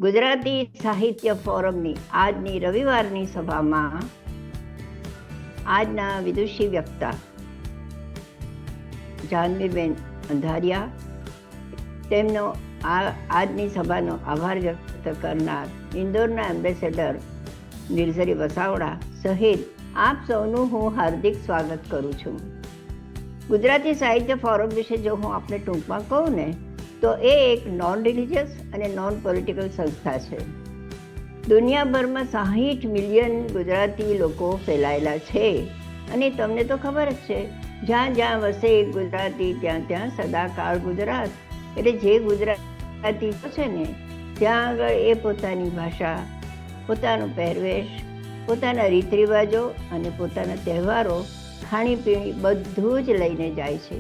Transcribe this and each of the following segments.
ગુજરાતી સાહિત્ય ફોરમની આજની રવિવારની સભામાં આજના વિદુષી વક્તા જાહ્નવીબેન અંધારિયા, તેમનો આજની સભાનો આભાર વ્યક્ત કરનાર ઇન્દોરના એમ્બેસેડર નિર્ઝરી વસાવડા સહિત આપ સૌનું હું હાર્દિક સ્વાગત કરું છું. ગુજરાતી સાહિત્ય ફોરમ વિશે જો હું આપને ટૂંકમાં કહું ને તો એ એક નોન રિલિજિયસ અને નોન પોલિટિકલ સંસ્થા છે. દુનિયાભરમાં 60 મિલિયન ગુજરાતી લોકો ફેલાયેલા છે અને તમને તો ખબર જ છે, જ્યાં જ્યાં વસે ગુજરાતી ત્યાં ત્યાં સદાકાળ ગુજરાત. એટલે જે ગુજરાતી છે ને ત્યાં આગળ એ પોતાની ભાષા, પોતાનો પહેરવેશ, પોતાના રીત રિવાજો અને પોતાના તહેવારો, ખાણીપીણી બધું જ લઈને જાય છે.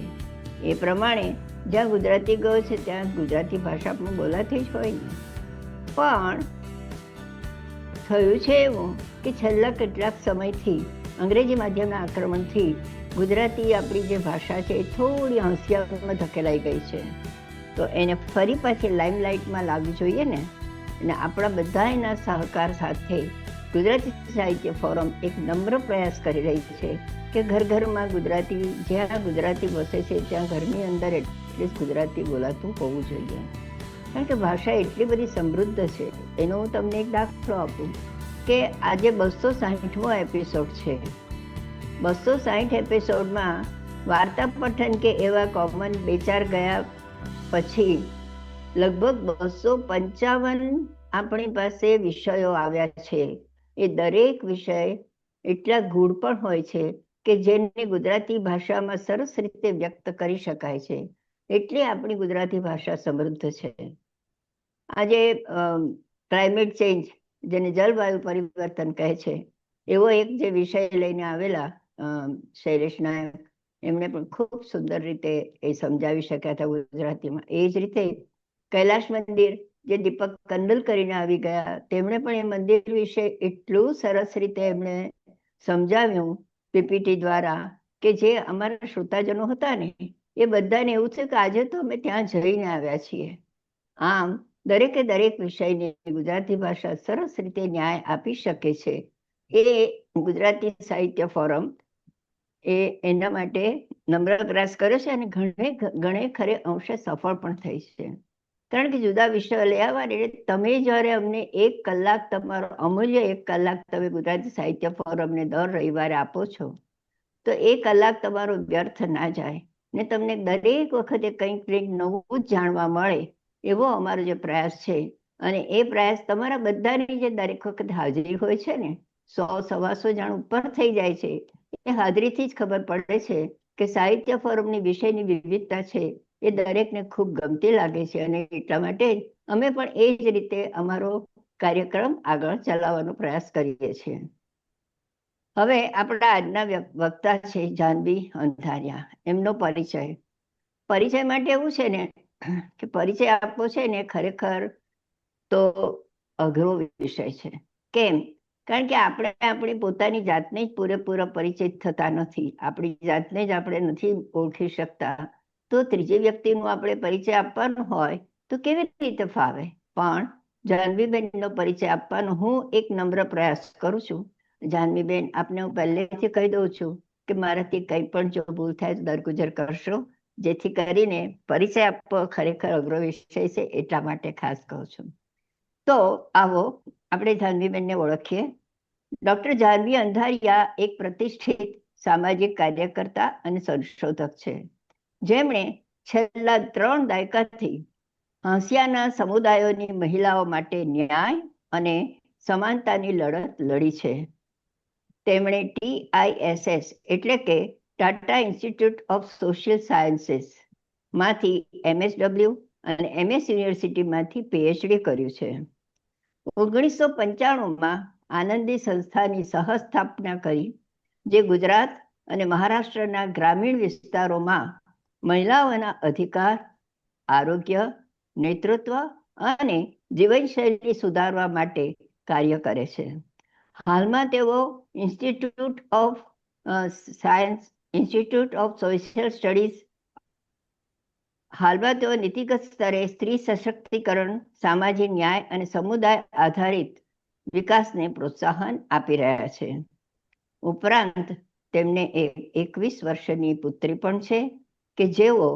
એ પ્રમાણે જ્યાં ગુજરાતી ગયો છે ત્યાં ગુજરાતી ભાષા પણ બોલાતી જ હોય ને. પણ થયું છે એવું કે છેલ્લા કેટલાક સમયથી અંગ્રેજી માધ્યમના આક્રમણથી ગુજરાતી આપણી જે ભાષા છે એ થોડી હોશિયારીમાં ધકેલાઈ ગઈ છે. તો એને ફરી પાછી લાઇમલાઇટમાં લાવવી જોઈએ ને. અને આપણા બધાના સહકાર સાથે ગુજરાતી સાહિત્ય ફોરમ એક નમ્ર પ્રયાસ કરી રહી છે કે ઘર ઘરમાં ગુજરાતી, જ્યાં ગુજરાતી વસે છે ત્યાં ઘરની અંદર એટલીસ્ટ ગુજરાતી બોલાતું હોવું જોઈએ. કારણ કે ભાષા એટલી બધી સમૃદ્ધ છે. એનો હું તમને એક દાખલો આપું કે આજે 260મો એપિસોડ છે. 260 એપિસોડમાં વાર્તા પઠન કે એવા કોમન 2-4 ગયા પછી લગભગ 255 આપણી પાસે વિષયો આવ્યા છે. એ દરેક વિષય એટલા ગૂઢ પણ હોય છે કે જેને ગુજરાતી ભાષામાં સરસ રીતે વ્યક્ત કરી શકાય છે. એટલી આપણી ગુજરાતી ભાષા સમૃદ્ધ છે. આજે ક્લાઇમેટ ચેન્જ, જેને જલવાયુ પરિવર્તન કહે છે, એવો એક જે વિષય લઈને આવેલા શૈલેષ નાયક, એમણે પણ ખૂબ સુંદર રીતે એ સમજાવી શક્યા હતા ગુજરાતીમાં. એ જ રીતે કૈલાશ મંદિર, જે દીપક કંદલ કરીને આવી ગયા, તેમણે પણ એ મંદિર વિશે એટલું સરસ રીતે એમણે સમજાવ્યું પીપીટી દ્વારા કે જે અમારા શ્રોતાજનો હતા ને એ બધાને એવું થયું કે આજે તો અમે ત્યાં જઈને આવ્યા છીએ. આમ દરેકે દરેક વિષયને ગુજરાતી ભાષા સરસ રીતે ન્યાય આપી શકે છે. એ ગુજરાતી સાહિત્ય ફોરમ એના માટે નમ્ર પ્રયાસ કર્યો છે અને ઘણે ખરે અંશે સફળ પણ થઈ છે. કારણ કે જુદા વિષયો લઈ આવવાની, એટલે તમે જ્યારે અમને 1 કલાક, તમારો અમૂલ્ય 1 કલાક તમે ગુજરાતી સાહિત્ય ફોરમને દર રવિવારે આપો છો, તો એ કલાક તમારો વ્યર્થ ના જાય ને તમને દરેક વખતે કંઈક નવું જ જાણવા મળે એવો અમારો જે પ્રયાસ છે. અને એ પ્રયાસ તમારા બધાની જે દરેક વખતે હાજરી હોય છે ને, 100-125 જણ ઉપર થઈ જાય છે, એ હાજરીથી જ ખબર પડે છે કે સાહિત્ય ફોરમની વિષયની વિવિધતા છે એ દરેકને ખૂબ ગમતી લાગે છે. અને એટલા માટે અમે પણ એ જ રીતે અમારો કાર્યક્રમ આગળ ચલાવવાનો પ્રયાસ કરીએ છીએ. હવે આપણા આજના વક્તા છે જાહ્નવી અંધારિયા. એમનો પરિચય માટે એવું છે ને કે પરિચય આપવો છે ને ખરેખર તો અઘરો વિષય છે. કેમ? કારણ કે આપણે આપણી પોતાની જાતને જ પૂરેપૂરો પરિચિત થતા નથી. આપણી જાતને જ આપણે નથી ઓળખી શકતા. તો ત્રીજી વ્યક્તિનું આપણે પરિચય આપવાનો હોય તો કેવી રીતે ફાવે? પણ જાહ્નવીબેનનો પરિચય આપવાનો હું એક નમ્ર પ્રયાસ કરું છું. જાહ્નવીબેન, આપને હું પહેલેથી કહી દઉં છું કે મારાથી કંઈ પણ જો ભૂલ થાય તો દરગુજર કરશો, જેથી કરીને પરિચય આપવો ખરેખર અઘરો વિષય છે, એટલા માટે ખાસ કહું છું. તો આવો આપણે જાહ્નવીબેનને ઓળખીએ. ડૉક્ટર જાહ્નવી અંધારિયા એક પ્રતિષ્ઠિત સામાજિક કાર્યકર્તા અને સંશોધક છે, જેમણે છેલ્લા 3 દાયકાથી હાંસિયાના સમુદાયોની મહિલાઓ માટે ન્યાય અને સમાનતાની લડત લડી છે. તેમણે TISS એટલે કે Tata institute of social sciences માંથી MSW અને MS યુનિવર્સિટીમાંથી PhD કર્યું છે. 1995માં આનંદી સંસ્થાની સહસ્થાપના કરી, જે ગુજરાત અને મહારાષ્ટ્રના ગ્રામીણ વિસ્તારોમાં મહિલાઓના અધિકાર, આરોગ્ય, નેતૃત્વ અને જીવનશૈલી સુધારવા માટે કાર્ય કરે છે. હાલમાં તેઓ ઇન્સ્ટિટ્યૂટ ઓફ સોશિયલ સ્ટડીઝ હાલમાં તેઓ નીતિગત સ્તરે સ્ત્રી સશક્તિકરણ, સામાજિક ન્યાય અને સમુદાય આધારિત વિકાસને પ્રોત્સાહન આપી રહ્યા છે. ઉપરાંત તેમને એક 21 વર્ષની પુત્રી પણ છે કે જેઓ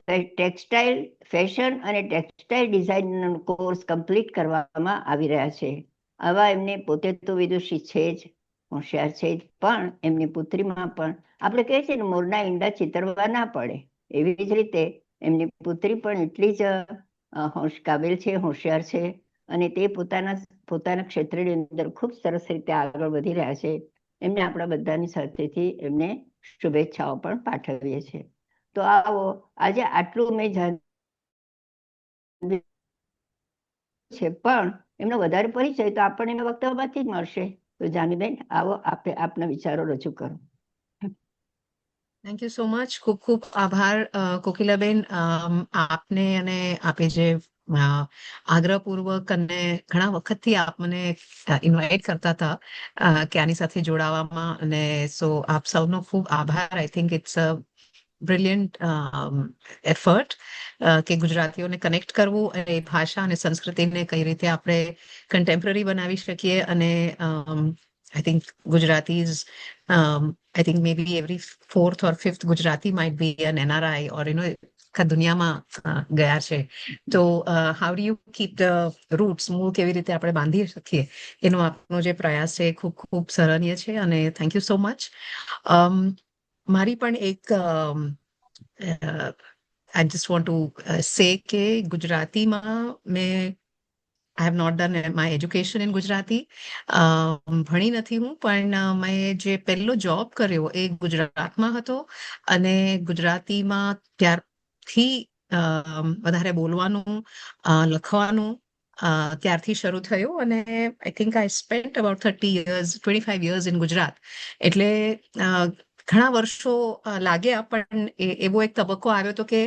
ટેક્સટાઇલ ફેશન અને ટેક્સટાઇલ ડિઝાઇનનો કોર્સ કમ્પ્લીટ કરવામાં આવી રહ્યા છે. આવા એમને પોતે તો વિદુષી છે જ, હોશિયાર છે જ, પણ એમની પુત્રીમાં પણ આપણે કહીએ છીએ ને મોરના ઈંડા ચિતરવા ના પડે, એવી જ રીતે એમની પુત્રી પણ એટલી જ કાબિલ છે, હોશિયાર છે અને તે પોતાના ક્ષેત્રની અંદર ખૂબ સરસ રીતે આગળ વધી રહ્યા છે. એમને આપણા બધાની સાથેથી એમને શુભેચ્છાઓ પણ પાઠવીએ છીએ. તો આવો આજે આટલું મેં છે, પણ એમનો વધારે પરિચય તો આપણને એના વક્તવ્યમાંથી જ મળશે. તો જાનીબેન, આવો આપના વિચારો રજૂ કરો. Thank you so much. ખૂબ ખૂબ આભાર કોકિલાબેન, આપને અને આપે જે આગ્રહપૂર્વક અને ઘણા વખતથી આપ મને ઇન્વાઇટ કરતા હતા કે આની સાથે જોડાવામાં, અને સો આપ સૌનો ખૂબ આભાર. I think it's a brilliant effort કે ગુજરાતીઓને કનેક્ટ કરવું અને ભાષા અને સંસ્કૃતિને કઈ રીતે આપણે કન્ટેમ્પરરી બનાવી શકીએ. અને I think Gujaratis, I think maybe every fourth or fifth Gujarati might be an NRI or, આખા દુનિયામાં ગયા છે. તો how do you keep the roots, મૂળ કેવી રીતે આપણે બાંધી શકીએ, એનો આપનો જે પ્રયાસ છે ખૂબ ખૂબ સરાહનીય છે અને થેન્ક યુ સો મચ. મારી પણ એક I just want to say કે ગુજરાતીમાં મેં I have not done my education in Gujarati. ભણી નથી હું, પણ મેં જે પહેલો જોબ કર્યો એ ગુજરાતમાં હતો અને ગુજરાતીમાં ત્યારથી વધારે બોલવાનું, લખવાનું ત્યારથી શરૂ થયું. અને I think I spent about 25 years in Gujarat. એટલે ઘણા વર્ષો લાગ્યા, પણ એવો એક તબક્કો આવ્યો હતો કે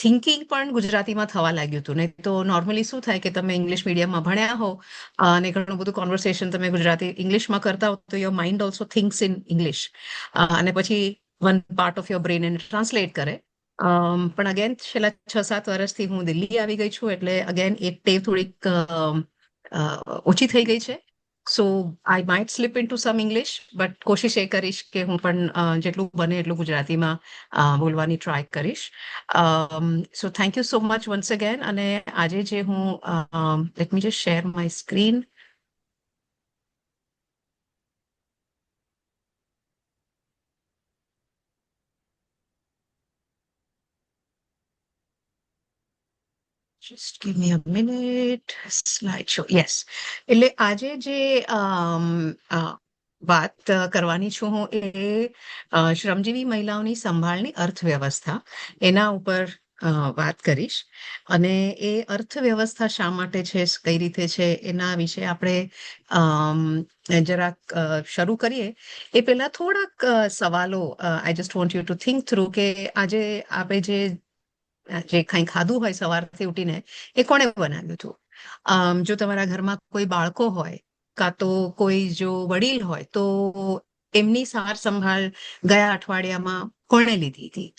થિંકિંગ પણ ગુજરાતીમાં થવા લાગ્યું હતું. નહીં તો નોર્મલી શું થાય કે તમે ઇંગ્લિશ મીડિયમમાં ભણ્યા હો અને ઘણું બધું કોન્વર્સેશન તમે ગુજરાતી ઇંગ્લિશમાં કરતા હો, તો your mind also thinks in English, અને પછી one part of your brain એને ટ્રાન્સલેટ કરે. પણ અગેન છેલ્લા 6-7 વર્ષથી હું દિલ્હી આવી ગઈ છું, એટલે અગેન એ ટેવ થોડીક ઓછી થઈ ગઈ છે. So I might slip in two some English, but કોશિશ એ કરીશ કે હું પણ જેટલું બને એટલું ગુજરાતીમાં બોલવાની ટ્રાય કરીશ. So thank you so much once again. અને આજે જે હું let me just share my screen. Just give me a minute. Slideshow. Yes. એટલે આજે જે વાત કરવાની છું હું એ શ્રમજીવી મહિલાઓની સંભાળની અર્થવ્યવસ્થા એના ઉપર વાત કરીશ. અને એ અર્થવ્યવસ્થા શા માટે છે, કઈ રીતે છે, એના વિશે આપણે જરાક શરૂ કરીએ એ પહેલા થોડાક સવાલો આઈ just want you two think through કે આજે આપણે જે કંઈ ખાધું હોય સવારથી ઉઠીને એ કોણે બનાવ્યું હતું. જો તમારા ઘરમાં કોઈ બાળકો હોય કાં તો કોઈ જો વડીલ હોય તો એમની સાર સંભાળ ગયા અઠવાડિયામાં કોણે લીધી હતી.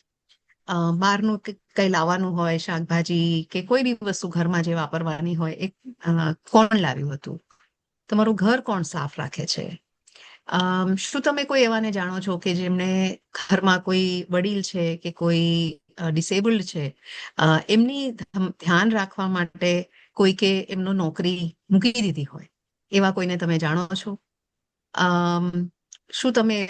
બહારનું કંઈ લાવવાનું હોય, શાકભાજી કે કોઈ બી વસ્તુ ઘરમાં જે વાપરવાની હોય એ કોણ લાવ્યું હતું. તમારું ઘર કોણ સાફ રાખે છે. શું તમે કોઈ એવાને જાણો છો કે જેમને ઘરમાં કોઈ વડીલ છે કે કોઈ ડિસેબલ્ડ છે, એમની ધ્યાન રાખવા માટે કોઈકે એમનો નોકરી મૂકી દીધી હોય, એવા કોઈને તમે જાણો છો? શું તમે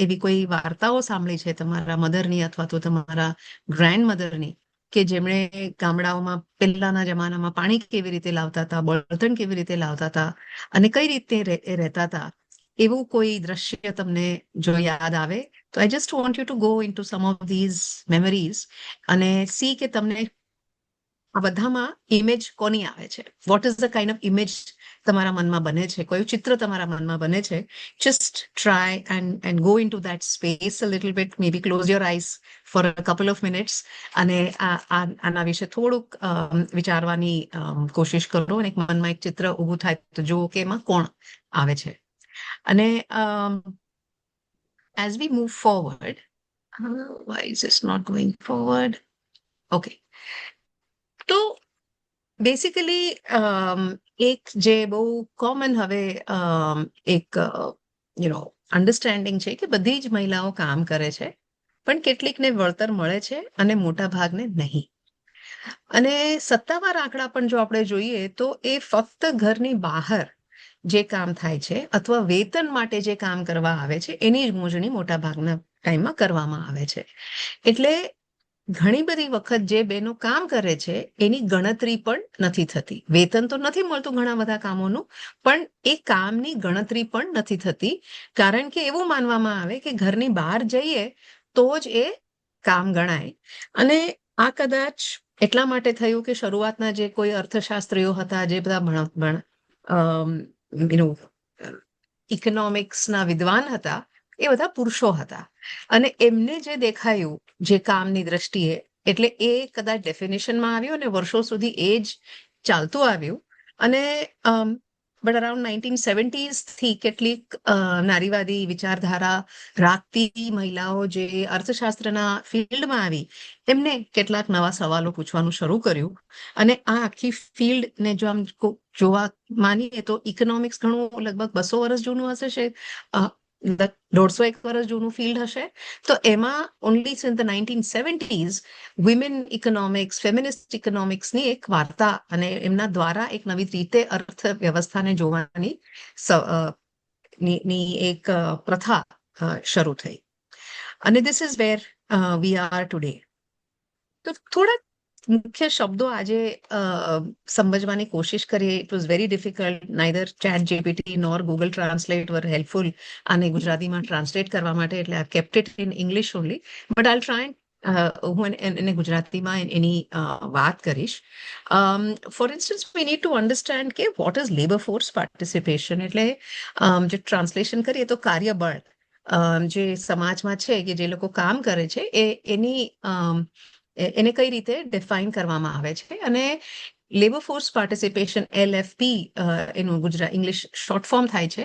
એવી કોઈ વાર્તાઓ સાંભળી છે તમારા મધરની અથવા તો તમારા ગ્રેન્ડ મધરની કે જેમણે ગામડાઓમાં પહેલાના જમાનામાં પાણી કેવી રીતે લાવતા હતા, બળતણ કેવી રીતે લાવતા હતા અને કઈ રીતે રહેતા હતા, એવું કોઈ દ્રશ્ય તમને જો યાદ આવે તો I just want you to go in two some of these memories અને સી કે તમને આ બધામાં ઇમેજ કોની આવે છે. What is the kind of image તમારા મનમાં બને છે, કયું ચિત્ર તમારા મનમાં બને છે. Just try and go in to that space a little bit, maybe close your eyes for a couple of minutes અને આના વિશે થોડુંક વિચારવાની કોશિશ કરો અને મનમાં એક ચિત્ર ઊભું થાય તો જુઓ કે એમાં કોણ આવે છે. અને as V move forward, Why is this not going forward? Okay. તો બેસિકલી એક જે બહુ કોમન હવે એક અન્ડરસ્ટેન્ડિંગ છે કે બધી જ મહિલાઓ કામ કરે છે, પણ કેટલીકને વળતર મળે છે અને મોટા ભાગને નહીં. અને સત્તાવાર આંકડા પણ જો આપણે જોઈએ તો એ ફક્ત ઘરની બહાર જે કામ થાય છે અથવા વેતન માટે જે કામ કરવા આવે છે એની જ મોજણી મોટા ભાગના ટાઈમમાં કરવામાં આવે છે. એટલે ઘણી બધી વખત જે બહેનો કામ કરે છે એની ગણતરી પણ નથી થતી. વેતન તો નથી મળતું ઘણા બધા કામોનું, પણ એ કામની ગણતરી પણ નથી થતી, કારણ કે એવું માનવામાં આવે કે ઘરની બહાર જઈએ તો જ એ કામ ગણાય. અને આ કદાચ એટલા માટે થયું કે શરૂઆતના જે કોઈ અર્થશાસ્ત્રીઓ હતા, જે બધા ઇકોનોમિક્સના વિદ્વાન હતા, એ બધા પુરુષો હતા. અને એમને જે દેખાયું જે કામની દ્રષ્ટિએ, એટલે એ કદાચ ડેફિનેશનમાં આવ્યું અને વર્ષો સુધી એ જ ચાલતું આવ્યું. અને બટ અરાઉન્ડ 1970s કેટલીક નારીવાદી વિચારધારા રાખતી મહિલાઓ જે અર્થશાસ્ત્રના ફિલ્ડમાં આવી, એમને કેટલાક નવા સવાલો પૂછવાનું શરૂ કર્યું. અને આ આખી ફિલ્ડને જો આમ જોવા માનીએ તો ઇકોનોમિક્સ ઘણું લગભગ 200 વર્ષ જૂનું હશે, 150 વર્ષ જૂનું ફિલ્ડ હશે. તો એમાં only since the 1970s women economics, feminist ઇકોનોમિક્સની એક વાર્તા અને એમના દ્વારા એક નવી રીતે અર્થવ્યવસ્થાને જોવાની એક પ્રથા શરૂ થઈ. અને this is where we are today. તો થોડા મુખ્ય શબ્દો આજે સમજવાની કોશિશ કરીએ. It was very difficult. Neither chat GPT nor Google translate were helpful આને ગુજરાતીમાં ટ્રાન્સલેટ કરવા માટે, એટલે I kept it in English only, but I try હું એને ગુજરાતીમાં એની વાત કરીશ. For instance we need to understand કે what is labour force participation. એટલે જે ટ્રાન્સલેશન કરીએ તો કાર્યબળ જે સમાજમાં છે કે જે લોકો કામ કરે છે એને કઈ રીતે ડિફાઇન કરવામાં આવે છે. અને લેબર ફોર્સ પાર્ટિસિપેશન, LFP એનું ઇંગ્લિશ શોર્ટ ફોર્મ થાય છે,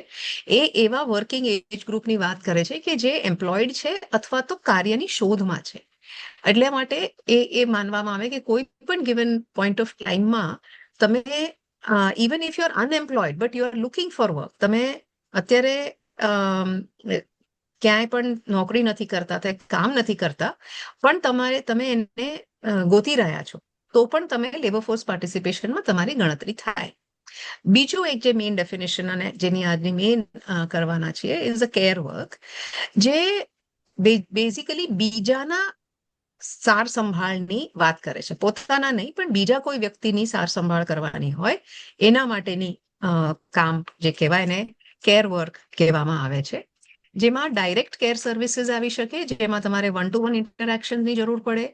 એ એવા વર્કિંગ એજ ગ્રુપની વાત કરે છે કે જે એમ્પ્લોયડ છે અથવા તો કાર્યની શોધમાં છે. એટલા માટે એ માનવામાં આવે કે કોઈ પણ ગિવન પોઈન્ટ ઓફ ટાઈમમાં તમે even if you R unemployed but you are looking for work, તમે અત્યારે ક્યાંય પણ નોકરી નથી કરતા, કામ નથી કરતા, પણ તમે એને ગોતી રહ્યા છો, તો પણ તમે લેબર ફોર્સ પાર્ટિસિપેશનમાં તમારી ગણતરી થાય. બીજું એક જે મેઇન ડેફિનેશન અને જેની આજની મેઇન કરવાના છીએ ઇઝ અ કેર વર્ક, જે બેઝિકલી બીજાના સાર સંભાળની વાત કરે છે. પોતાના નહીં પણ બીજા કોઈ વ્યક્તિની સાર સંભાળ કરવાની હોય એના માટેની કામ જે કહેવાય એને કેર વર્ક કહેવામાં આવે છે. જેમાં ડાયરેક્ટ કેર સર્વિસીસ આવી શકે, જેમાં તમારે 1-to-1 ઇન્ટરેક્શનની જરૂર પડે,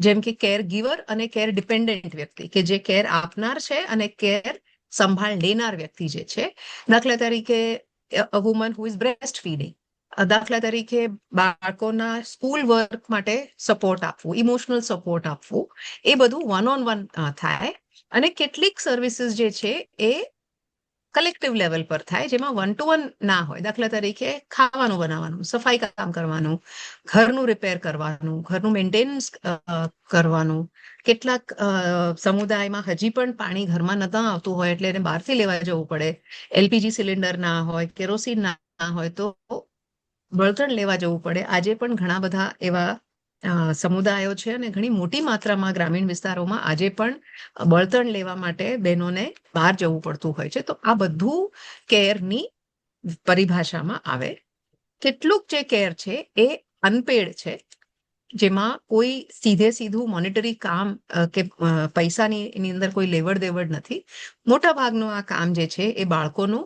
જેમ કે કેર ગીવર અને કેર ડિપેન્ડન્ટ વ્યક્તિ, કે જે કેર આપનાર છે અને કેર સંભાળ લેનાર વ્યક્તિ જે છે. દાખલા તરીકે અ woman who is breast feeding, દાખલા તરીકે બાળકોના સ્કૂલ વર્ક માટે સપોર્ટ આપવું, ઇમોશનલ સપોર્ટ આપવું, એ બધું 1-on-1 થાય. અને કેટલીક સર્વિસીસ જે છે એ કલેક્ટિવ લેવલ પર થાય, જેમાં 1-to-1 ના હોય. દાખલા તરીકે ખાવાનું બનાવવાનું, સફાઈ કામ કરવાનું, ઘરનું રિપેર કરવાનું, ઘરનું મેન્ટેનન્સ કરવાનું. કેટલાક સમુદાયમાં હજી પણ પાણી ઘરમાં નતા આવતું હોય એટલે એને બહારથી લેવા જવું પડે. LPG સિલિન્ડર ના હોય, કેરોસીન ના હોય તો બળતણ લેવા જવું પડે. આજે પણ ઘણા બધા એવા સમુદાયો છે અને ઘણી મોટી માત્રામાં ગ્રામીણ વિસ્તારોમાં આજે પણ બળતણ લેવા માટે બહેનોને બહાર જવું પડતું હોય છે. તો આ બધું કેરની પરિભાષામાં આવે. કેટલુંક જે કેર છે એ અનપેડ છે, જેમાં કોઈ સીધું મોનિટરી કામ કે પૈસાની એની અંદર કોઈ લેવડ દેવડ નથી. મોટા ભાગનું આ કામ જે છે એ બાળકોનું,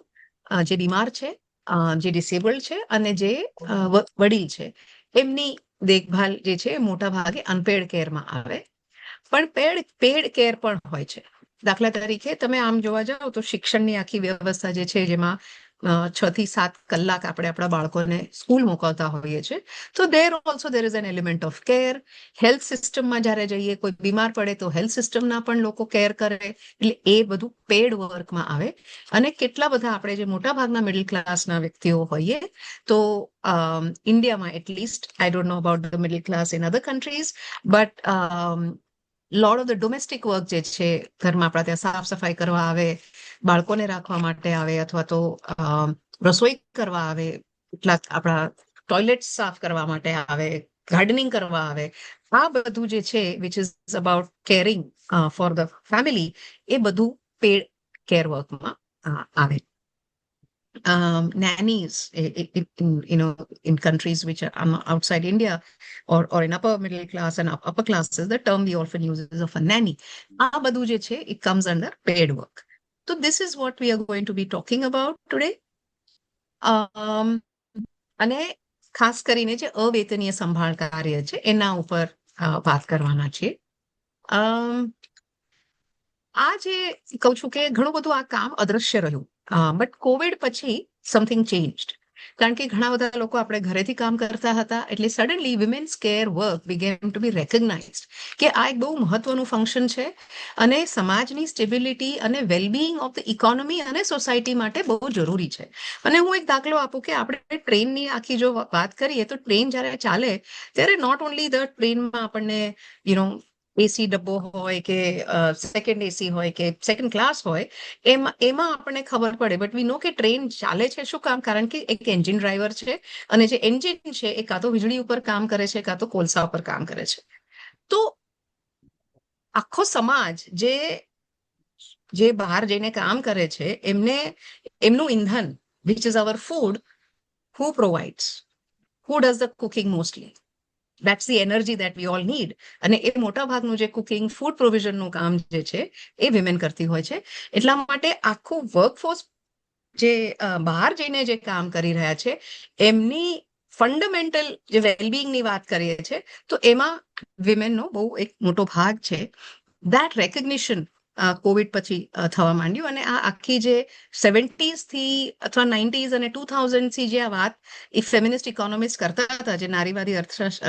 જે બીમાર છે, જે ડિસેબલ્ડ છે અને જે વડીલ છે, એમની દેખભાલ જે છે મોટા ભાગે અનપેડ કેરમાં આવે. પણ પેડ કેર પણ હોય છે. દાખલા તરીકે તમે આમ જોવા જાઓ તો શિક્ષણની આખી વ્યવસ્થા જે છે, જેમાં 6 થી 7 કલાક આપણે આપણા બાળકોને સ્કૂલ મોકલતા હોઈએ છીએ. તો there is an element of care. Health સિસ્ટમમાં જ્યારે જઈએ, કોઈ બીમાર પડે તો હેલ્થ સિસ્ટમના પણ લોકો કેર કરે. એટલે એ બધું પેડ વર્કમાં આવે. અને કેટલા બધા આપણે જે મોટા ભાગના મિડલ ક્લાસના વ્યક્તિઓ હોઈએ, તો ઇન્ડિયામાં at least, I don't know about the middle class in other countries, but lot of the domestic work જે છે, ઘરમાં આપણા ત્યાં સાફ સફાઈ કરવા આવે, બાળકોને રાખવા માટે આવે, અથવા તો રસોઈ કરવા આવે, કેટલાક આપણા ટોયલેટ સાફ કરવા માટે આવે, ગાર્ડનિંગ કરવા આવે, આ બધું જે છે which is about caring for the family, એ બધું પેડ કેર વર્કમાં આવે. Nannies in countries which are outside India, or in upper middle class and upper classes, the term we often use is of a nanny. આ બધું જે છે, it comes under paid work. So this is what we are going to be talking about today. અને ખાસ કરીને જે અવેતનીય સંભાળ કાર્ય છે એના ઉપર વાત કરવાના છીએ. આ જે કહું છું કે ઘણું બધું આ કામ અદ્રશ્ય રહ્યું, બટ કોવિડ પછી સમથિંગ ચેન્જડ. કારણ કે ઘણા બધા લોકો આપણે ઘરેથી કામ કરતા હતા, એટલે suddenly women's care work began to be recognised કે આ એક બહુ મહત્વનું ફંક્શન છે અને સમાજની સ્ટેબિલિટી અને વેલબિંગ ઓફ ધ ઇકોનોમી અને સોસાયટી માટે બહુ જરૂરી છે. અને હું એક દાખલો આપું કે આપણે ટ્રેનની આખી જો વાત કરીએ, તો ટ્રેન જ્યારે ચાલે ત્યારે નોટ ઓનલી ધ ટ્રેનમાં આપણને એસી ડબ્બો હોય કે સેકન્ડ એસી હોય કે સેકન્ડ ક્લાસ હોય, એમાં આપણને ખબર પડે, બટ વી નો કે ટ્રેન ચાલે છે શું કામ? કારણ કે એક એન્જિન ડ્રાઈવર છે, અને જે એન્જિન છે એ કાં તો વીજળી ઉપર કામ કરે છે, કાં તો કોલસા ઉપર કામ કરે છે. તો આખો સમાજ જે બહાર જઈને કામ કરે છે, એમનું ઇંધન, which is our food, who provides? Who does the cooking mostly? That's the energy that we all need. અને એ મોટા ભાગનું જે કુકિંગ, ફૂડ પ્રોવિઝનનું કામ જે છે એ વિમેન કરતી હોય છે. એટલા માટે આખું વર્કફોર્સ જે બહાર જઈને જે કામ કરી રહ્યા છે, એમની ફંડામેન્ટલ જે વેલબિંગની વાત કરીએ છીએ, તો એમાં વિમેનનો બહુ એક મોટો ભાગ છે. દેટ રેકગ્નિશન કોવિડ પછી થવા માંડ્યું. અને આ આખી જે 70s થી અથવા 90s અને 2000 થી જે આ વાત એ ફેમિનિસ્ટ ઇકોનોમિસ્ટ કરતા હતા, જે નારીવાદી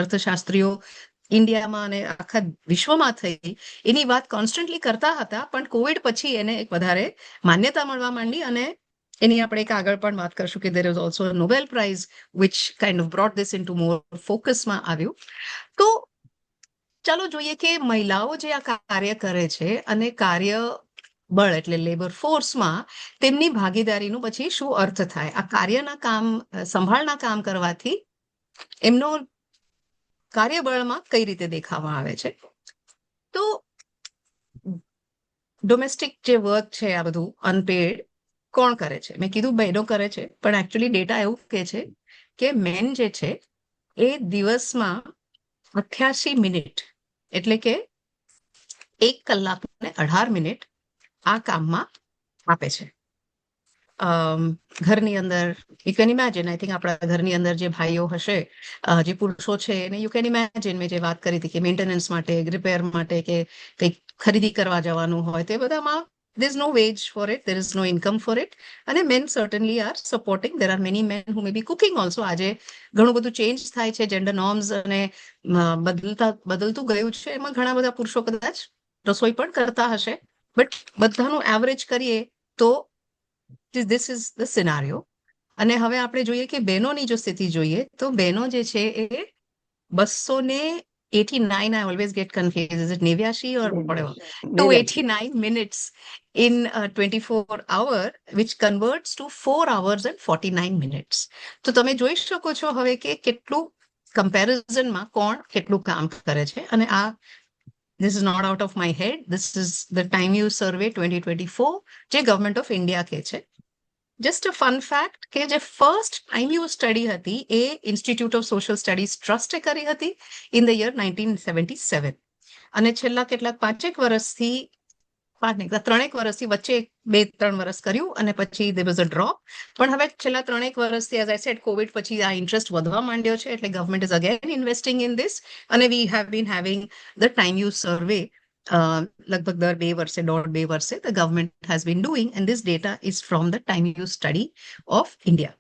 અર્થશાસ્ત્રીઓ ઇન્ડિયામાં અને આખા વિશ્વમાં થઈ, એની વાત કોન્સ્ટન્ટલી કરતા હતા. પણ કોવિડ પછી એને એક વધારે માન્યતા મળવા માંડી, અને એની આપણે એક આગળ પણ વાત કરશું કે there is also a Nobel Prize which kind of brought this into more ફોકસમાં આવ્યું. તો ચાલો જોઈએ કે મહિલાઓ જે આ કાર્ય કરે છે અને કાર્ય બળ એટલે લેબર ફોર્સમાં તેમની ભાગીદારીનું પછી શું અર્થ થાય. આ કાર્યના કામ, સંભાળના કામ કરવાથી એમનો કાર્યબળમાં કઈ રીતે દેખાવા આવે છે. તો ડોમેસ્ટિક જે વર્ક છે, આ બધું અનપેડ કોણ કરે છે? મેં કીધું બહેનો કરે છે, પણ એકચ્યુઅલી ડેટા એવું કહે છે કે મેન જે છે એ દિવસમાં 88 મિનિટ, એટલે કે 1 કલાક અને 18 મિનિટ આ કામમાં આપે છે. ઘરની અંદર you can imagine, I think આપણા ઘરની અંદર જે ભાઈઓ હશે, જે પુરુષો છે, એને યુ કેન ઇમેજિન, મેં જે વાત કરી હતી કે મેન્ટેનન્સ માટે, રિપેર માટે કે કંઈક ખરીદી કરવા જવાનું હોય, તે બધામાં there is no wage for it, there is no income for it. અને men certainly are supporting. There are many men who may be cooking also. આજે ઘણું બધું ચેન્જ થાય છે, જેન્ડર નોર્મ્સ અને બદલતું ગયું છે. એમાં ઘણા બધા પુરુષો કદાચ રસોઈ પણ કરતા હશે, બટ બધાનું એવરેજ કરીએ તો this is the scenario. અને હવે આપણે જોઈએ કે બહેનોની જો સ્થિતિ જોઈએ, તો બહેનો જે છે એ 289, I always get confused, is it 89 or whatever, 289 minutes in 24 hour, which converts to 4 hours and 49 minutes. તો તમે જોઈ શકો છો હવે કે કેટલું કમ્પેરિઝનમાં કોણ કેટલું કામ કરે છે. અને આ this is not out of my head, this is the Time Use Survey 2024 જે ગવર્મેન્ટ ઓફ ઇન્ડિયા કે છે. જસ્ટ અ ફન ફેક્ટ કે જે ફર્સ્ટ ટાઈમ યુઝ સ્ટડી હતી એ ઇન્સ્ટિટ્યૂટ ઓફ સોશિયલ સ્ટડીઝ ટ્રસ્ટે કરી હતી ઇન ધ યર 1977. અને છેલ્લા કેટલાક 3 વર્ષથી વચ્ચે 2-3 વર્ષ કર્યું, અને પછી there was a drop. પણ હવે છેલ્લા 3 વર્ષથી, as I said, કોવિડ પછી આ ઇન્ટરેસ્ટ વધવા માંડ્યો છે, એટલે government is again investing in this, અને we have been having the time use survey લગભગ દર 2 વર્ષે, 1.5-2 વર્ષે the government has been doing, and this data is from the time use study of India.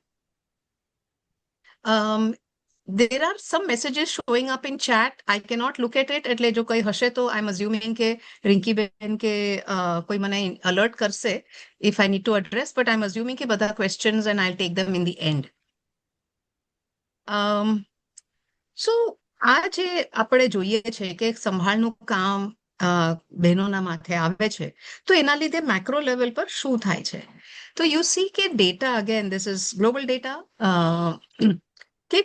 There are some messages showing up in chat. I cannot look at it. એટલે જો કઈ હશે તો I'm assuming કે રિંકીબેન કે કોઈ મને alert કરશે if I need to address, but I'm assuming કે બધા questions and I'll take them in the end. So આ જે આપણે જોઈએ છે કે સંભાળનું કામ બહેનોના માથે આવે છે, તો એના લીધે મેક્રો લેવલ પર શું થાય છે? તો યુ સી કે data, again this is global data, કે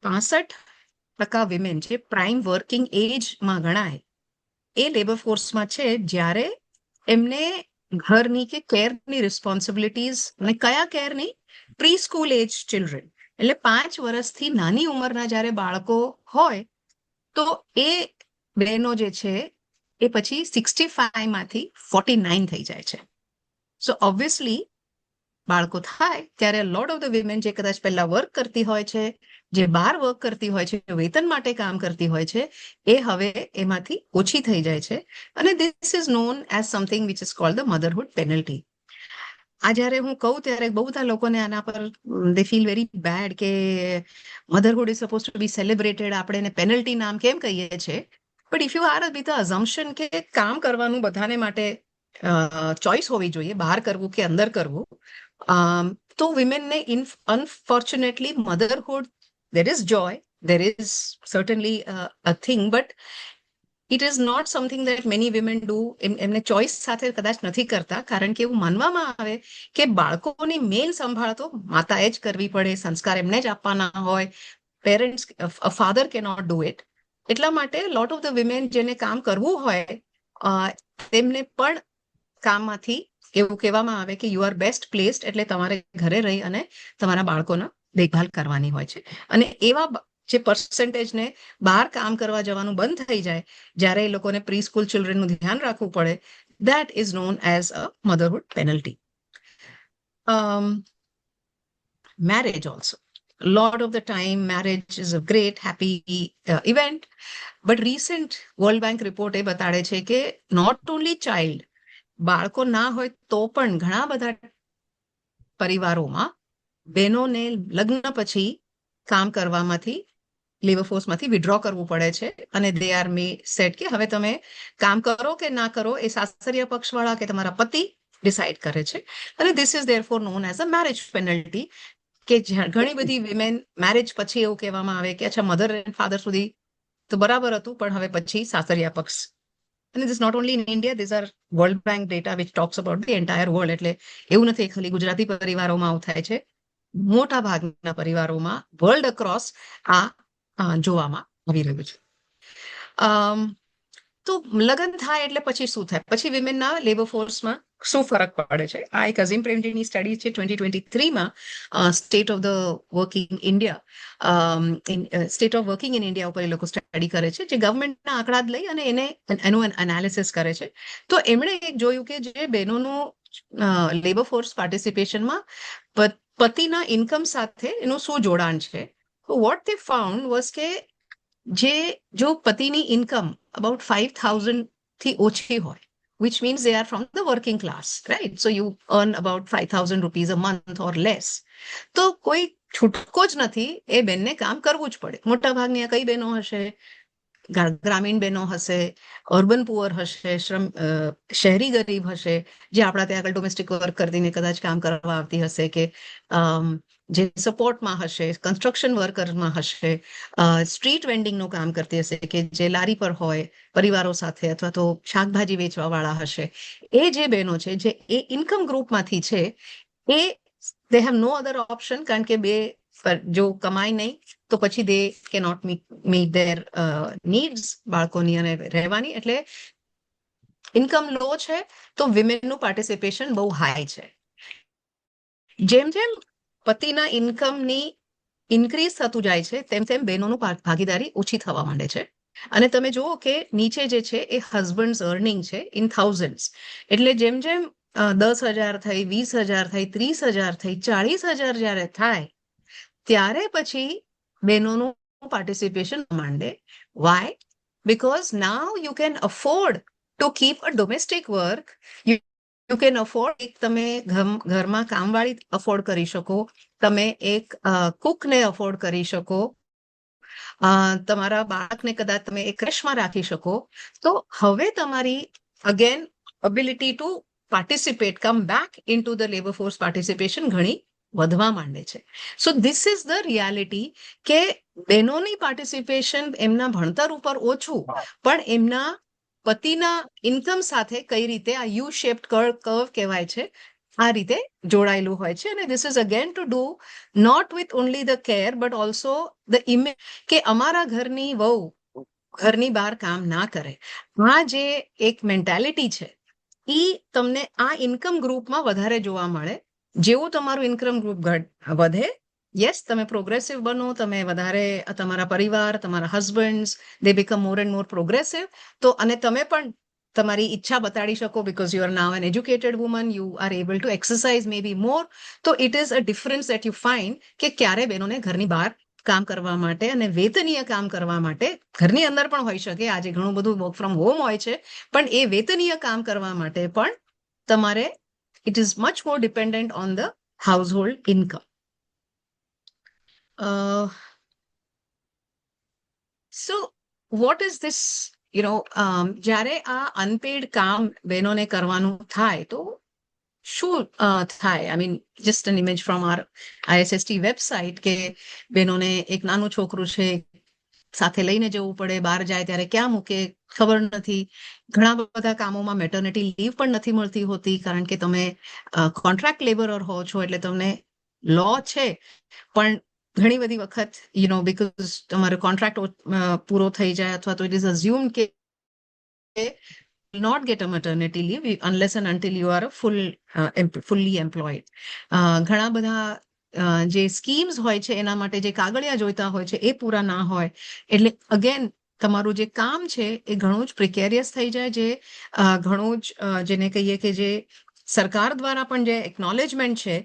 65% વિમેન જે પ્રાઇમ વર્કિંગ એજમાં ગણાય એ લેબર ફોર્સમાં છે, જ્યારે એમને ઘરની કે કેરની રિસ્પોન્સિબિલિટીઝ, અને કયા કેરની? પ્રી સ્કૂલ એજ ચિલ્ડ્રન, એટલે 5 વર્ષથી નાની ઉંમરના જ્યારે બાળકો હોય તો એ બહેનો જે છે એ પછી 65માંથી 49 થઈ જાય છે. સો ઓબ્વિયસલી બાળકો થાય ત્યારે લોટ ઓફ ધ વિમેન જે કદાચ પહેલા વર્ક કરતી હોય છે, જે બહાર વર્ક કરતી હોય છે, વેતન માટે કામ કરતી હોય છે, એ હવે એમાંથી ઓછી થઈ જાય છે. અને this is known as something which is called the મધરહુડ penalty. આ જ્યારે હું કહું ત્યારે બહુ બધા લોકોને આના પર દે ફીલ વેરી બેડ કે motherhood is suppose to be celebrated, આપણે એને પેનલ્ટી નામ કેમ કહીએ છીએ? But if you are with the assumption કે કામ કરવાનું બધાને માટે ચોઇસ હોવી જોઈએ, બહાર કરવું કે અંદર કરવું, તો વિમેનને unfortunately motherhood, there is joy, there is certainly a thing, but it is not something that many women do. એમને ચોઇસ સાથે કદાચ નથી કરતા, કારણ કે એવું માનવામાં આવે કે બાળકોની મેઇન સંભાળ તો માતાએ જ કરવી પડે, સંસ્કાર એમને જ આપવાના હોય, parents, father cannot do it. એટલા માટે લોટ ઓફ ધ વિમેન જેને કામ કરવું હોય તેમને પણ કામમાંથી એવું કહેવામાં આવે કે યુ આર બેસ્ટ પ્લેસ્ડ, એટલે તમારે ઘરે રહી અને તમારા બાળકોના દેખભાલ કરવાની હોય છે. અને એવા જે પર્સન્ટેજને બહાર કામ કરવા જવાનું બંધ થઈ જાય, જ્યારે એ લોકોને પ્રી સ્કૂલ ચિલ્ડ્રનનું ધ્યાન રાખવું પડે, that is known as a motherhood penalty. Marriage also. A lot of the time, marriage is a great, happy event. But recent World Bank report એ બતાડે છે કે not only child, બાળકો ના હોય તો પણ ઘણા બધા પરિવારોમાં બહેનોને લગ્ન પછી કામ કરવામાંથી, લેબર ફોર્સમાંથી વિડ્રો કરવું પડે છે, અને દે આર મે સેટ કે હવે તમે કામ કરો કે ના કરો એ સાસરિયા પક્ષવાળા કે તમારા પતિ ડિસાઇડ કરે છે. અને this is therefore known as a marriage penalty, કે ઘણી બધી વિમેન મેરેજ પછી એવું કહેવામાં આવે કે અચ્છા મધર એન્ડ ફાધર સુધી તો બરાબર હતું, પણ હવે પછી સાસરિયા પક્ષ. અને this not only in India, these are World Bank data which talks about the entire world. એટલે એવું નથી ખાલી ગુજરાતી પરિવારોમાં આવું થાય છે, મોટા ભાગના પરિવારોમાં વર્લ્ડ અક્રોસ આ જોવામાં આવી રહ્યું છે. તો લગ્ન થાય એટલે પછી શું થાય? પછી વિમેનના લેબર ફોર્સમાં શું ફરક પડે છે? આ એક અઝીમ પ્રેમજીની સ્ટડી છે 2023માં, state of the working India, state of working in India ઉપર એ લોકો સ્ટડી કરે છે, જે ગવર્મેન્ટના આંકડા લઈ અને એનું એનાલિસિસ કરે છે. તો એમણે એક જોયું કે જે બહેનોનું લેબર ફોર્સ પાર્ટિસિપેશનમાં પતિના ઇન્કમ સાથે એનું શું જોડાણ છે. વોટ they found was કે જો પતિની ઇન્કમ about 5,000 થી ઓછી હોય, which means they are from the working class, right? So you earn about 5,000 rupees a month or less. તો કોઈ છૂટકો જ નથી, એ બેનને કામ કરવું જ પડે. મોટા ભાગની કઈ બહેનો હશે? ગ્રામીણ બહેનો હશે, અર્બન પુઅર હશે, શહેરી ગરીબ હશે, જે આપણા ત્યાં આગળ ડોમેસ્ટિક વર્ક કરીને કદાચ કામ કરવા આવતી હશે, કે જે સપોર્ટમાં હશે, કન્સ્ટ્રક્શન વર્કરમાં હશે, સ્ટ્રીટ વેન્ડિંગનું કામ કરતી હશે, કે જે લારી પર હોય પરિવારો સાથે, અથવા તો શાકભાજી વેચવાવાળા હશે. એ જે બહેનો છે જે એ ઇન્કમ ગ્રુપમાંથી છે, એ દે હેવ નો અધર ઓપ્શન, કારણ કે બે જો કમાય નહીં તો પછી દે કેનોટ મીટ ધેર નીડ્સ બાળકોની અને રહેવાની. એટલે ઇન્કમ લો છે તો વિમેનનું પાર્ટિસિપેશન બહુ હાઈ છે. જેમ જેમ પતિના ઇન્કમની ઇન્ક્રીઝ થતું જાય છે, તેમ તેમ બહેનોનું ભાગીદારી ઓછી થવા માંડે છે. અને તમે જુઓ કે નીચે જે છે એ હસબન્ડ્સ અર્નિંગ છે ઇન થાઉઝન્ડ્સ. એટલે જેમ જેમ 10,000 થઈ, 20,000 થઈ, 30,000 થઈ, 40,000 જ્યારે થાય, ત્યારે પછી બહેનોનું પાર્ટિસિપેશન માંડે. Y? because now you can afford to keep a domestic work. You can afford એક તમે ઘરમાં કામવાળી અફોર્ડ કરી શકો, તમે એક કુકને અફોર્ડ કરી શકો, તમારા બાળકને કદાચ તમે એક ક્રેશમાં રાખી શકો. તો હવે તમારી again ability to participate come back in to the labour force participation ઘણી વધવા માંડે છે. So this is the reality કે બહેનોની પાર્ટિસિપેશન એમના ભણતર ઉપર ઓછું, પણ એમના પતિના ઇન્કમ સાથે કઈ રીતે આ યુ શેપ્ડ કર્વ કહેવાય છે આ રીતે જોડાયેલું હોય છે. અને this is again to do not with only the care but also the image કે અમારા ઘરની વહુ ઘરની બહાર કામ ના કરે. આ જે એક મેન્ટાલિટી છે એ તમને આ ઇન્કમ ગ્રુપમાં વધારે જોવા મળે. જેવું તમારું ઇન્કમ ગ્રુપ વધે, યસ તમે પ્રોગ્રેસિવ બનો, તમે વધારે તમારા પરિવાર, તમારા husbands, they become more and more progressive. તો અને તમે પણ તમારી ઈચ્છા બતાડી શકો because you are now an educated woman, you are able to exercise maybe more. તો it is a difference that you find કે ક્યારે બહેનોને ઘરની બહાર કામ કરવા માટે અને વેતનીય કામ કરવા માટે, ઘરની અંદર પણ હોઈ શકે, આજે ઘણું બધું વર્ક ફ્રોમ હોમ હોય છે, પણ એ વેતનીય કામ કરવા માટે પણ તમારે it is much more dependent on the household income. So what is this, જ્યારે આ અનપેડ કામ બહેનોને કરવાનું થાય તો શું થાય? I mean, just an image from our ISST website કે બહેનોને એક નાનું છોકરું છે, સાથે લઈને જવું પડે, બહાર જાય ત્યારે ક્યાં મૂકે ખબર નથી. ઘણા બધા કામોમાં મેટર્નિટી લીવ પણ નથી મળતી હોતી કારણ કે તમે કોન્ટ્રાક્ટ લેબરર હો છો, એટલે તમને લો છે પણ ઘણી બધી વખત બીકોઝ તમારો કોન્ટ્રાક્ટ પૂરો થઈ જાય અથવા તો ઇટ ઇઝ અઝ્યુમ કે not get a maternity leave unless and until you are a fully employed. ઘણા બધા જે સ્કીમ્સ હોય છે એના માટે જે કાગળિયા જોઈતા હોય છે એ પૂરા ના હોય, એટલે અગેન તમારું જે કામ છે એ ઘણું જ પ્રિકેરિયસ થઈ જાય, જે ઘણું જ જેને કહીએ કે જે સરકાર દ્વારા પણ જે એકનોલેજમેન્ટ છે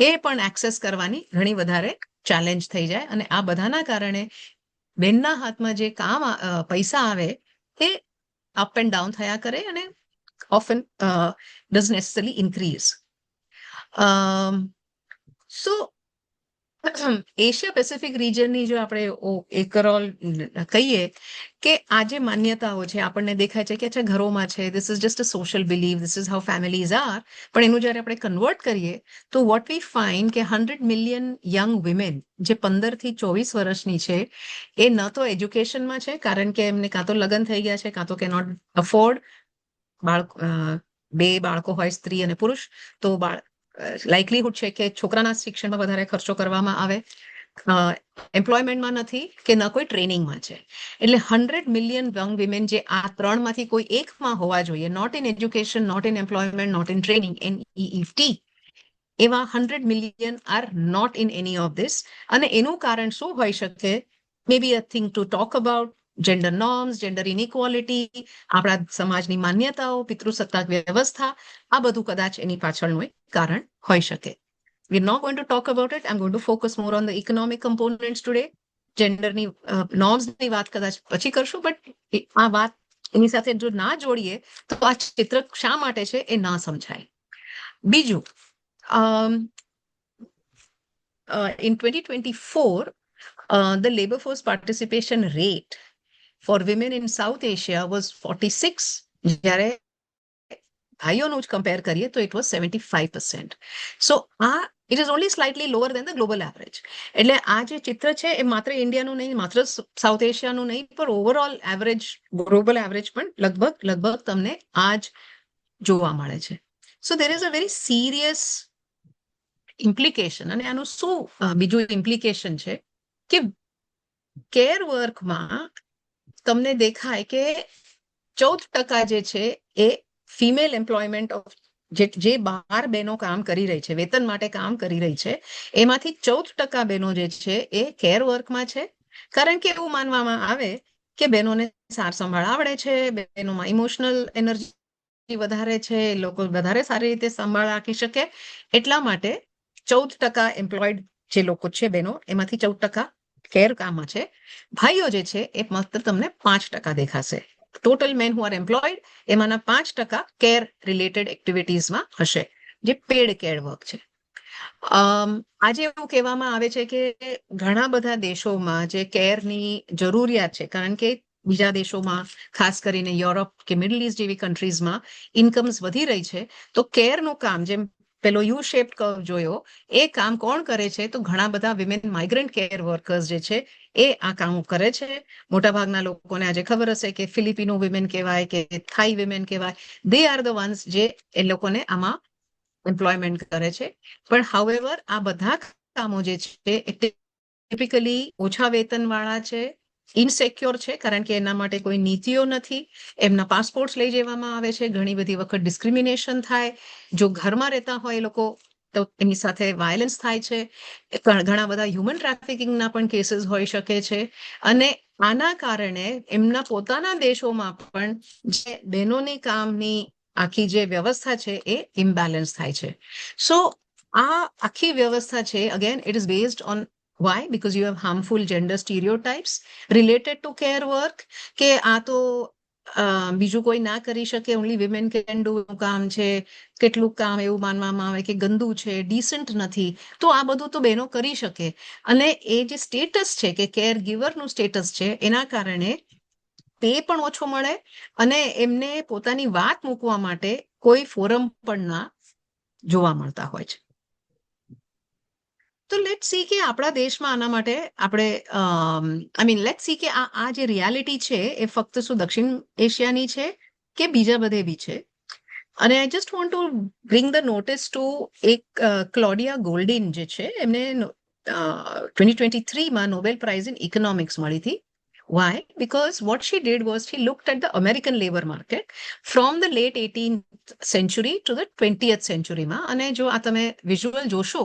એ પણ એક્સેસ કરવાની ઘણી વધારે ચેલેન્જ થઈ જાય. અને આ બધાના કારણે બેનના હાથમાં જે કામ પૈસા આવે એ અપ એન્ડ ડાઉન થયા કરે અને often does necessary increase. So Asia Pacific રિજનની જો આપણે એકરોલ કહીએ કે આ જે માન્યતાઓ છે આપણને દેખાય છે કે અચ્છા ઘરોમાં છે, this is just a social believe, this is how families are, પણ એનું જ્યારે આપણે કન્વર્ટ કરીએ તો વોટ વી ફાઇન્ડ કે 100 મિલિયન યંગ વિમેન જે 15 થી 24 વર્ષની છે એ ન તો એજ્યુકેશનમાં છે કારણ કે એમને કાં તો લગ્ન થઈ ગયા છે કાં તો કે નોટ અફોર્ડ બે બાળકો હોય, સ્ત્રી અને પુરુષ, તો લાઇકલીહુડ છે કે છોકરાના શિક્ષણમાં વધારે ખર્ચો કરવામાં આવે, એમ્પ્લોયમેન્ટમાં નથી કે ન કોઈ ટ્રેનિંગમાં છે. એટલે 100 મિલિયન યંગ વિમેન જે આ ત્રણમાંથી કોઈ એકમાં હોવા જોઈએ, not in education, not in employment, not in training, NEET, એવા 100 million are not in any of this. અને એનું કારણ શું હોઈ શકે? Maybe a thing to talk about, gender norms, gender inequality, આપણા સમાજની માન્યતાઓ, પિતૃસત્તાક વ્યવસ્થા, આ બધું કદાચ એની પાછળનું એક કારણ હોઈ શકે. We're not going to talk about it. I'm going to focus more on the economic components today. જેન્ડરની નોર્મ્સની વાત કદાચ પછી કરશું, બટ આ વાત એની સાથે જો ના જોડીએ તો આ ચિત્ર શા માટે છે એ ના સમજાય. બીજું, in 2024, the labor force participation rate for women in South Asia was 46, જ્યારે ભાઈઓનું જ કમ્પેર કરીએ તો ઇટ વોઝ 75%. સો આ it is only slightly lower than the global average. એટલે આ જે ચિત્ર છે એ માત્ર ઇન્ડિયાનું નહીં, માત્ર સાઉથ એશિયાનું નહીં, પણ ઓવરઓલ એવરેજ, ગ્લોબલ એવરેજ પણ લગભગ તમને આ જ જોવા મળે છે. So there is a very serious implication. અને આનું શું બીજું ઇમ્પ્લિકેશન છે કે કેર વર્કમાં તમને દેખાય કે 14% જે છે એ ફિમેલ એમ્પ્લોયમેન્ટ ઓફ જે 12 બહેનો કામ કરી રહી છે, વેતન માટે કામ કરી રહી છે, એમાંથી 14% બહેનો જે છે એ કેર વર્કમાં છે. કારણ કે એવું માનવામાં આવે કે બહેનોને સાર સંભાળ આવડે છે, બહેનોમાં ઇમોશનલ એનર્જી વધારે છે, લોકો વધારે સારી રીતે સંભાળ રાખી શકે, એટલા માટે 14% એમ્પ્લોયડ જે લોકો છે બહેનો, એમાંથી 14% કેર કામમાં છે, ભાઈઓ જે છે એ માત્ર તમને 5% દેખાશે. Total men who are employed એમાંના 5% કેર રિલેટેડ એક્ટિવિટીઝમાં હશે, જે પેડ કેર વર્ક છે. આજે એવું કહેવામાં આવે છે કે ઘણા બધા દેશોમાં જે કેરની જરૂરિયાત છે, કારણ કે બીજા દેશોમાં ખાસ કરીને યુરોપ કે મિડલ ઇસ્ટ જેવી કન્ટ્રીઝમાં ઇન્કમ્સ વધી રહી છે, તો કેરનું કામ જેમ પેલો યુ શેપ કર્વ જોયો એ કામ કોણ કરે છે, તો ઘણા બધા વિમેન માઇગ્રન્ટ કેર વર્કર્સ જે છે એ આ કામ કરે છે. મોટાભાગના લોકોને આજે ખબર હશે કે ફિલિપિનો વિમેન કહેવાય કે થાઈ વિમેન કહેવાય, દે આર ધ વન્સ જે એ લોકોને આમાં એમ્પ્લોયમેન્ટ કરે છે. પણ હાઉએવર આ બધા કામો જે છે એ ટિપિકલી ઓછા વેતનવાળા છે, ઇનસેક્યોર છે, કારણ કે એના માટે કોઈ નીતિઓ નથી, એમના પાસપોર્ટ લઈ જવામાં આવે છે, ઘણી બધી વખત ડિસ્ક્રિમિનેશન થાય, જો ઘરમાં રહેતા હોય એ લોકો તો એની સાથે વાયલન્સ થાય છે, ઘણા બધા હ્યુમન ટ્રાફિકિંગના પણ કેસીસ હોઈ શકે છે. અને આના કારણે એમના પોતાના દેશોમાં પણ જે બહેનોની કામની આખી જે વ્યવસ્થા છે એ ઇમ્બેલેન્સ થાય છે. સો આ આખી વ્યવસ્થા છે, again it is based on why? Because you have harmful gender stereotypes related to care work, કે આ તો બીજું કોઈ ના કરી શકે, ઓનલી વિમેન કેન ડુ કામ છે, કેટલું કામ એવું માનવામાં આવે કે ગંદુ છે, ડિસન્ટ નથી, તો આ બધું તો બહેનો કરી શકે. અને એ જે સ્ટેટસ છે કે કેર ગિવરનું સ્ટેટસ છે એના કારણે પે પણ ઓછો મળે અને એમને પોતાની વાત મૂકવા માટે કોઈ ફોરમ પણ ના જોવા મળતા હોય છે. તો લેટ સી કે આપણા દેશમાં આના માટે આપણે આઈ મીન લેટ સી કે આ જે રિયાલિટી છે એ ફક્ત શું દક્ષિણ એશિયાની છે કે બીજા બધે બી છે. અને I just want to bring the notice to એક ક્લોડિયા ગોલ્ડિન જે છે એમને 2023માં નોબેલ પ્રાઇઝ ઇન ઇકોનોમિક્સ મળી હતી. Why? Because what she did was she looked at the American labor market from the late 18th century to the 20th century માં. અને જો આ તમે વિઝ્યુઅલ જોશો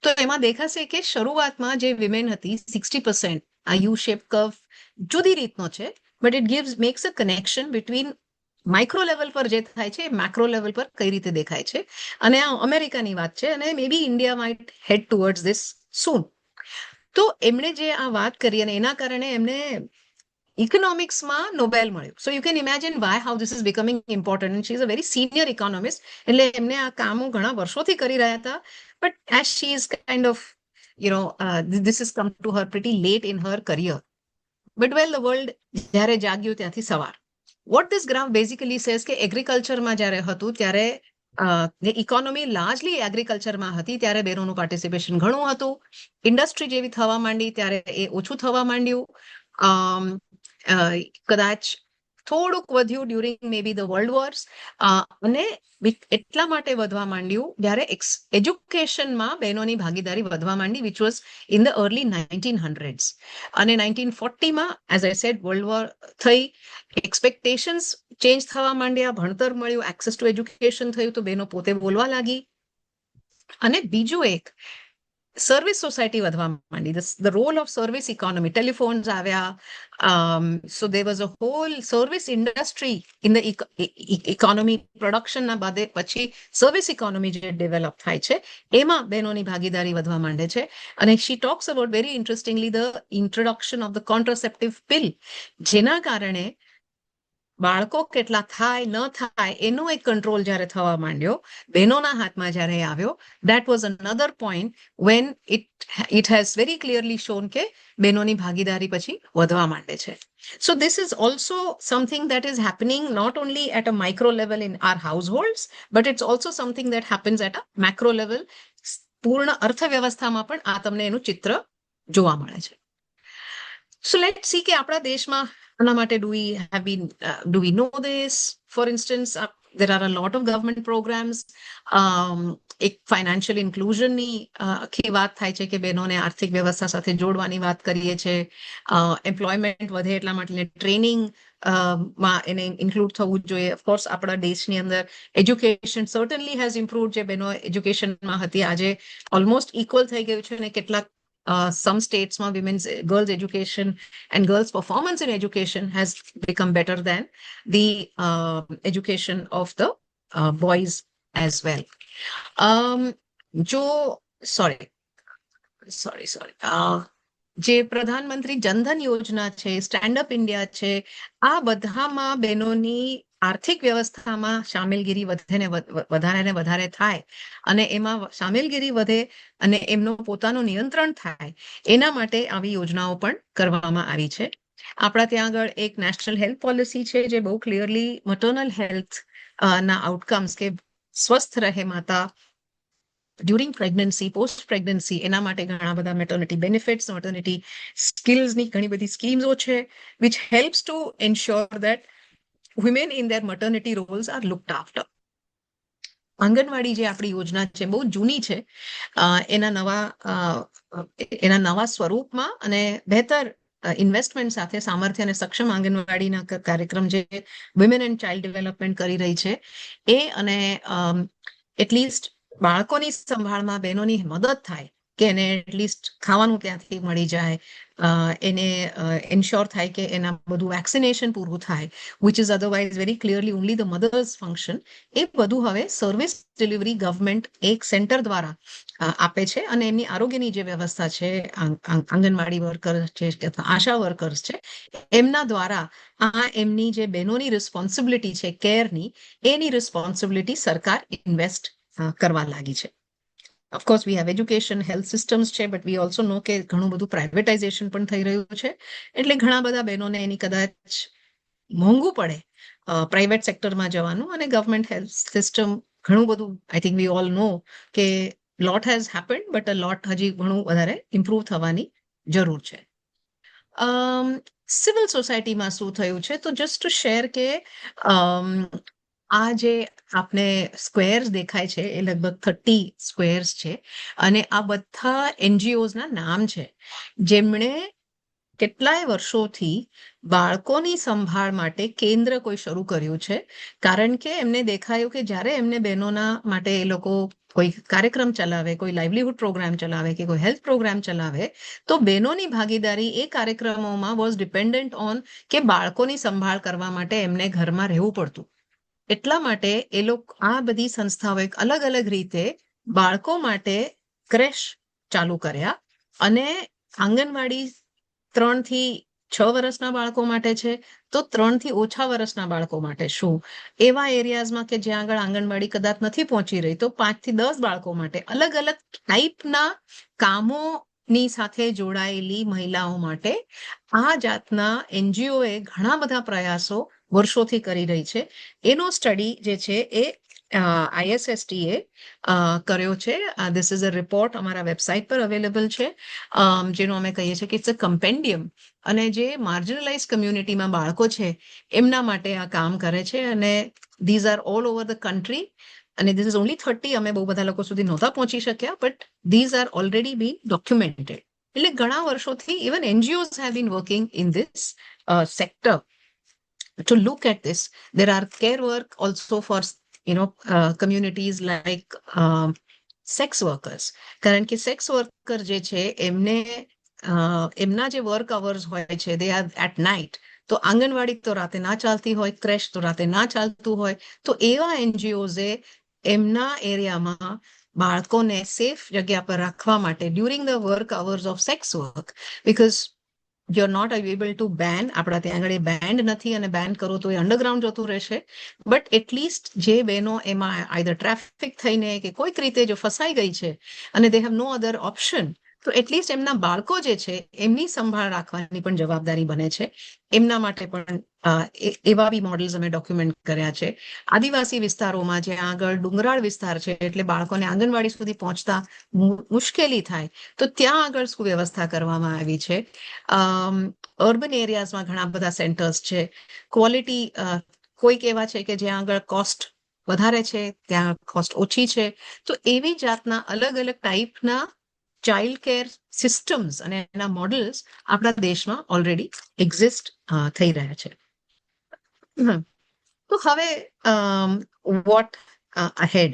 તો એમાં દેખાશે કે શરૂઆતમાં જે વિમેન હતી 60% આ યુ શેપ કર્વ જુદી રીતનો છે, but it gives max a connection between micro level પર જે થાય છે મેક્રો લેવલ પર કઈ રીતે દેખાય છે. અને આ અમેરિકાની વાત છે અને maybe India might head towards this soon. તો એમણે જે આ વાત કરી અને એના કારણે એમને ઇકોનોમિક્સમાં નોબેલ મળ્યું. So you can imagine why how this is becoming important. And she is a very senior economist, એટલે એમને આ કામો ઘણા વર્ષોથી કરી રહ્યા હતા. But as she is kind of this has come to her pretty late in her career. But well, the world જ્યારે જાગ્યું ત્યાંથી સવાર. What this graph basically says કે એગ્રીકલ્ચરમાં જ્યારે હતું ત્યારે ઇકોનોમી લાર્જલી એગ્રીકલ્ચરમાં હતી ત્યારે બહેનોનું પાર્ટિસિપેશન ઘણું હતું. ઇન્ડસ્ટ્રી જેવી થવા માંડી ત્યારે એ ઓછું થવા માંડ્યું. કદાચ થોડુંક વધ્યું during May B the world wars, અને એટલા માટે વધવા માંડ્યું જ્યારે એજ્યુકેશનમાં બહેનોની ભાગીદારી વધવા માંડી, which was in the early 1900s. અને 1940માં as I said world war થઈ, એક્સપેક્ટેશન્સ ચેન્જ થવા માંડ્યા, ભણતર મળ્યું, એક્સેસ ટુ એજ્યુકેશન થયું, તો બહેનો પોતે બોલવા લાગી. અને બીજું એક સર્વિસ સોસાયટી વધવા માંડી, the role of service economy, telephones આવ્યા, so there was a whole service industry in the economy. પ્રોડક્શનના બાદે પછી સર્વિસ ઇકોનોમી જે ડેવલપ થાય છે એમાં બહેનોની ભાગીદારી વધવા માંડે છે. અને she talks about very interestingly the introduction of the contraceptive pill, જેના કારણે બાળકો કેટલા થાય ન થાય એનો એક કંટ્રોલ જ્યારે થવા માંડ્યો, બહેનોના હાથમાં જ્યારે આવ્યો, that was another point when it has very clearly shown કે બહેનોની ભાગીદારી પછી વધવા માંડે છે. So this is also something that is happening not only at a micro level in our households, but it's also something that happens at a macro level. પૂર્ણ અર્થવ્યવસ્થામાં પણ આ તમને એનું ચિત્ર જોવા મળે છે. So let's see કે આપણા દેશમાં આના માટે do we know this? For instance, there are a lot of government programs. એક ફાઇનાન્શિયલ ઇન્ક્લુઝનની આખી વાત થાય છે કે બહેનોને આર્થિક વ્યવસ્થા સાથે જોડવાની વાત કરીએ છીએ. એમ્પ્લોયમેન્ટ વધે એટલા માટે ટ્રેનિંગ માં એને ઇન્ક્લુડ થવું જોઈએ. ઓફકોર્સ આપણા દેશની અંદર એજ્યુકેશન સર્ટનલી હેઝ ઇમ્પ્રુવડ. જે બહેનો એજ્યુકેશનમાં હતી આજે ઓલમોસ્ટ ઇક્વલ થઈ ગયું છે, અને કેટલાક some statesમાં girls' education and girls' performance in education has become better than the education of the boys as well. Sorry. જે પ્રધાનમંત્રી જનધન યોજના છે, સ્ટેન્ડઅપ ઇન્ડિયા છે, આ બધામાં બહેનોની આર્થિક વ્યવસ્થામાં સામેલગીરી વધારે ને વધારે થાય અને એમાં સામેલગીરી વધે અને એમનું પોતાનું નિયંત્રણ થાય, એના માટે આવી યોજનાઓ પણ કરવામાં આવી છે. આપણા ત્યાં આગળ એક નેશનલ હેલ્થ પોલિસી છે જે બહુ ક્લિયરલી મટર્નલ હેલ્થ ના આઉટકમ્સ કે સ્વસ્થ રહે માતા ડ્યુરિંગ પ્રેગ્નન્સી, પોસ્ટ પ્રેગ્નન્સી, એના માટે ઘણા બધા મેટર્નિટી બેનિફિટ્સ, મેટર્નિટી સ્કિલ્સની ઘણી બધી સ્કીમ્સો છે which helps to ensure that women in their maternity roles are looked after. આંગણવાડી જે આપણી યોજના છે બહુ જૂની છે, એના નવા સ્વરૂપમાં અને બહેતર ઇન્વેસ્ટમેન્ટ સાથે સામર્થ્ય અને સક્ષમ આંગણવાડીના કાર્યક્રમ જે વિમેન એન્ડ ચાઇલ્ડ ડેવલપમેન્ટ કરી રહી છે એ, અને એટલીસ્ટ બાળકોની સંભાળમાં બહેનોની મદદ થાય કે એને એટલીસ્ટ ખાવાનું ત્યાંથી મળી જાય, એને એન્શ્યોર થાય કે એના બધું વેક્સિનેશન પૂરું થાય, which is otherwise very clearly only the mothers function. એ બધું હવે સર્વિસ ડિલિવરી ગવર્મેન્ટ એક સેન્ટર દ્વારા આપે છે અને એમની આરોગ્યની જે વ્યવસ્થા છે, આંગણવાડી વર્કર છે અથવા આશા વર્કર્સ છે, એમના દ્વારા આ એમની જે બહેનોની રિસ્પોન્સિબિલિટી છે કેરની, એની રિસ્પોન્સિબિલિટી સરકાર ઇન્વેસ્ટ કરવા લાગી છે. Of course we have education, health systems છે, બટ વી ઓલ્સો નો કે ઘણું બધું પ્રાઇવેટાઇઝેશન પણ થઈ રહ્યું છે, એટલે ઘણા બધા બહેનોને એની કદાચ મોંઘું પડે પ્રાઇવેટ સેક્ટરમાં જવાનું, અને ગવર્મેન્ટ હેલ્થ સિસ્ટમ ઘણું બધું, I think we all know કે લોટ હેઝ હેપન્ડ, બટ અ લોટ હજી ઘણું વધારે ઇમ્પ્રુવ થવાની જરૂર છે. સિવિલ સોસાયટીમાં શું થયું છે, તો જસ્ટ ટુ શેર કે આ જે આપને સ્ક્વેર્સ દેખાય છે એ લગભગ 30 સ્ક્વેર્સ છે, અને આ બધા એનજીઓઝના નામ છે જેમણે કેટલાય વર્ષોથી બાળકોની સંભાળ માટે કેન્દ્ર કોઈ શરૂ કર્યું છે, કારણ કે એમને દેખાયું કે જ્યારે એમને બહેનોના માટે એ લોકો કોઈ કાર્યક્રમ ચલાવે, કોઈ લાઇવલીહુડ પ્રોગ્રામ ચલાવે કે કોઈ હેલ્થ પ્રોગ્રામ ચલાવે, તો બહેનોની ભાગીદારી એ કાર્યક્રમોમાં વોઝ ડિપેન્ડન્ટ ઓન કે બાળકોની સંભાળ કરવા માટે એમને ઘરમાં રહેવું પડતું. એટલા માટે એ લોકો આ બધી સંસ્થાઓએ અલગ અલગ રીતે બાળકો માટે ક્રેશ ચાલુ કર્યા, અને આંગણવાડી 3 થી 6 વર્ષના બાળકો માટે છે, તો 3 થી ઓછા વર્ષના બાળકો માટે શું, એવા એરિયાઝમાં કે જ્યાં આગળ આંગણવાડી કદાચ નથી પહોંચી રહી, તો 5 થી 10 બાળકો માટે અલગ અલગ ટાઈપના કામોની સાથે જોડાયેલી મહિલાઓ માટે આ જાતના એનજીઓએ ઘણા બધા પ્રયાસો વર્ષોથી કરી રહી છે. એનો સ્ટડી જે છે એ ISST કર્યો છે. ધીસ ઇઝ અ રિપોર્ટ અમારા વેબસાઇટ પર અવેલેબલ છે, જેનો અમે કહીએ છીએ કે ઇટ્સ અ કમ્પેન્ડિયમ, અને જે માર્જિનલાઇઝ કમ્યુનિટીમાં બાળકો છે એમના માટે આ કામ કરે છે, અને these are all over the country, અને ધીસ ઇઝ ઓનલી 30, અમે બહુ બધા લોકો સુધી નહોતા પહોંચી શક્યા, but these are already been documented. એટલે ઘણા વર્ષોથી even NGOs have been working in this sector to look at this. There are care work also for communities like sex workers, કારણ કે સેક્સ વર્કર જે છે એમને એમના જે વર્ક અવર્સ હોય છે દે આર એટ નાઇટ, તો આંગણવાડી તો રાતે ના ચાલતી હોય, ક્રેશ તો રાતે ના ચાલતું હોય, તો એવા એનજીઓઝે એમના એરિયામાં બાળકોને સેફ જગ્યા પર રાખવા માટે during the work hours of sex work, because you're not able to ban, આપણા ત્યાં આગળ બેન્ડ નથી, અને બેન કરો તો એ અંડરગ્રાઉન્ડ જતું રહેશે, બટ એટલીસ્ટ જે બહેનો એમાં આઈધર ટ્રાફિક થઈને કે કોઈક રીતે જો ફસાઈ ગઈ છે અને they have no other option, તો એટલીસ્ટ એમના બાળકો જે છે એમની સંભાળ રાખવાની પણ જવાબદારી બને છે. એમના માટે પણ એવા બી મોડલ્સ અમે ડોક્યુમેન્ટ કર્યા છે. આદિવાસી વિસ્તારોમાં જ્યાં આગળ ડુંગરાળ વિસ્તાર છે, એટલે બાળકોને આંગણવાડી સુધી પહોંચતા મુશ્કેલી થાય, તો ત્યાં આગળ શું વ્યવસ્થા કરવામાં આવી છે. અર્બન એરિયાઝમાં ઘણા બધા સેન્ટર્સ છે. ક્વોલિટી કોઈક એવા છે કે જ્યાં આગળ કોસ્ટ વધારે છે, ત્યાં કોસ્ટ ઓછી છે, તો એવી જાતના અલગ અલગ ટાઈપના ચાઇલ્ડ કેર સિસ્ટમ્સ અને એના મોડલ્સ આપણા દેશમાં ઓલરેડી એક્ઝિસ્ટ થઈ રહ્યા છે. તો હવે વોટ અહેડ,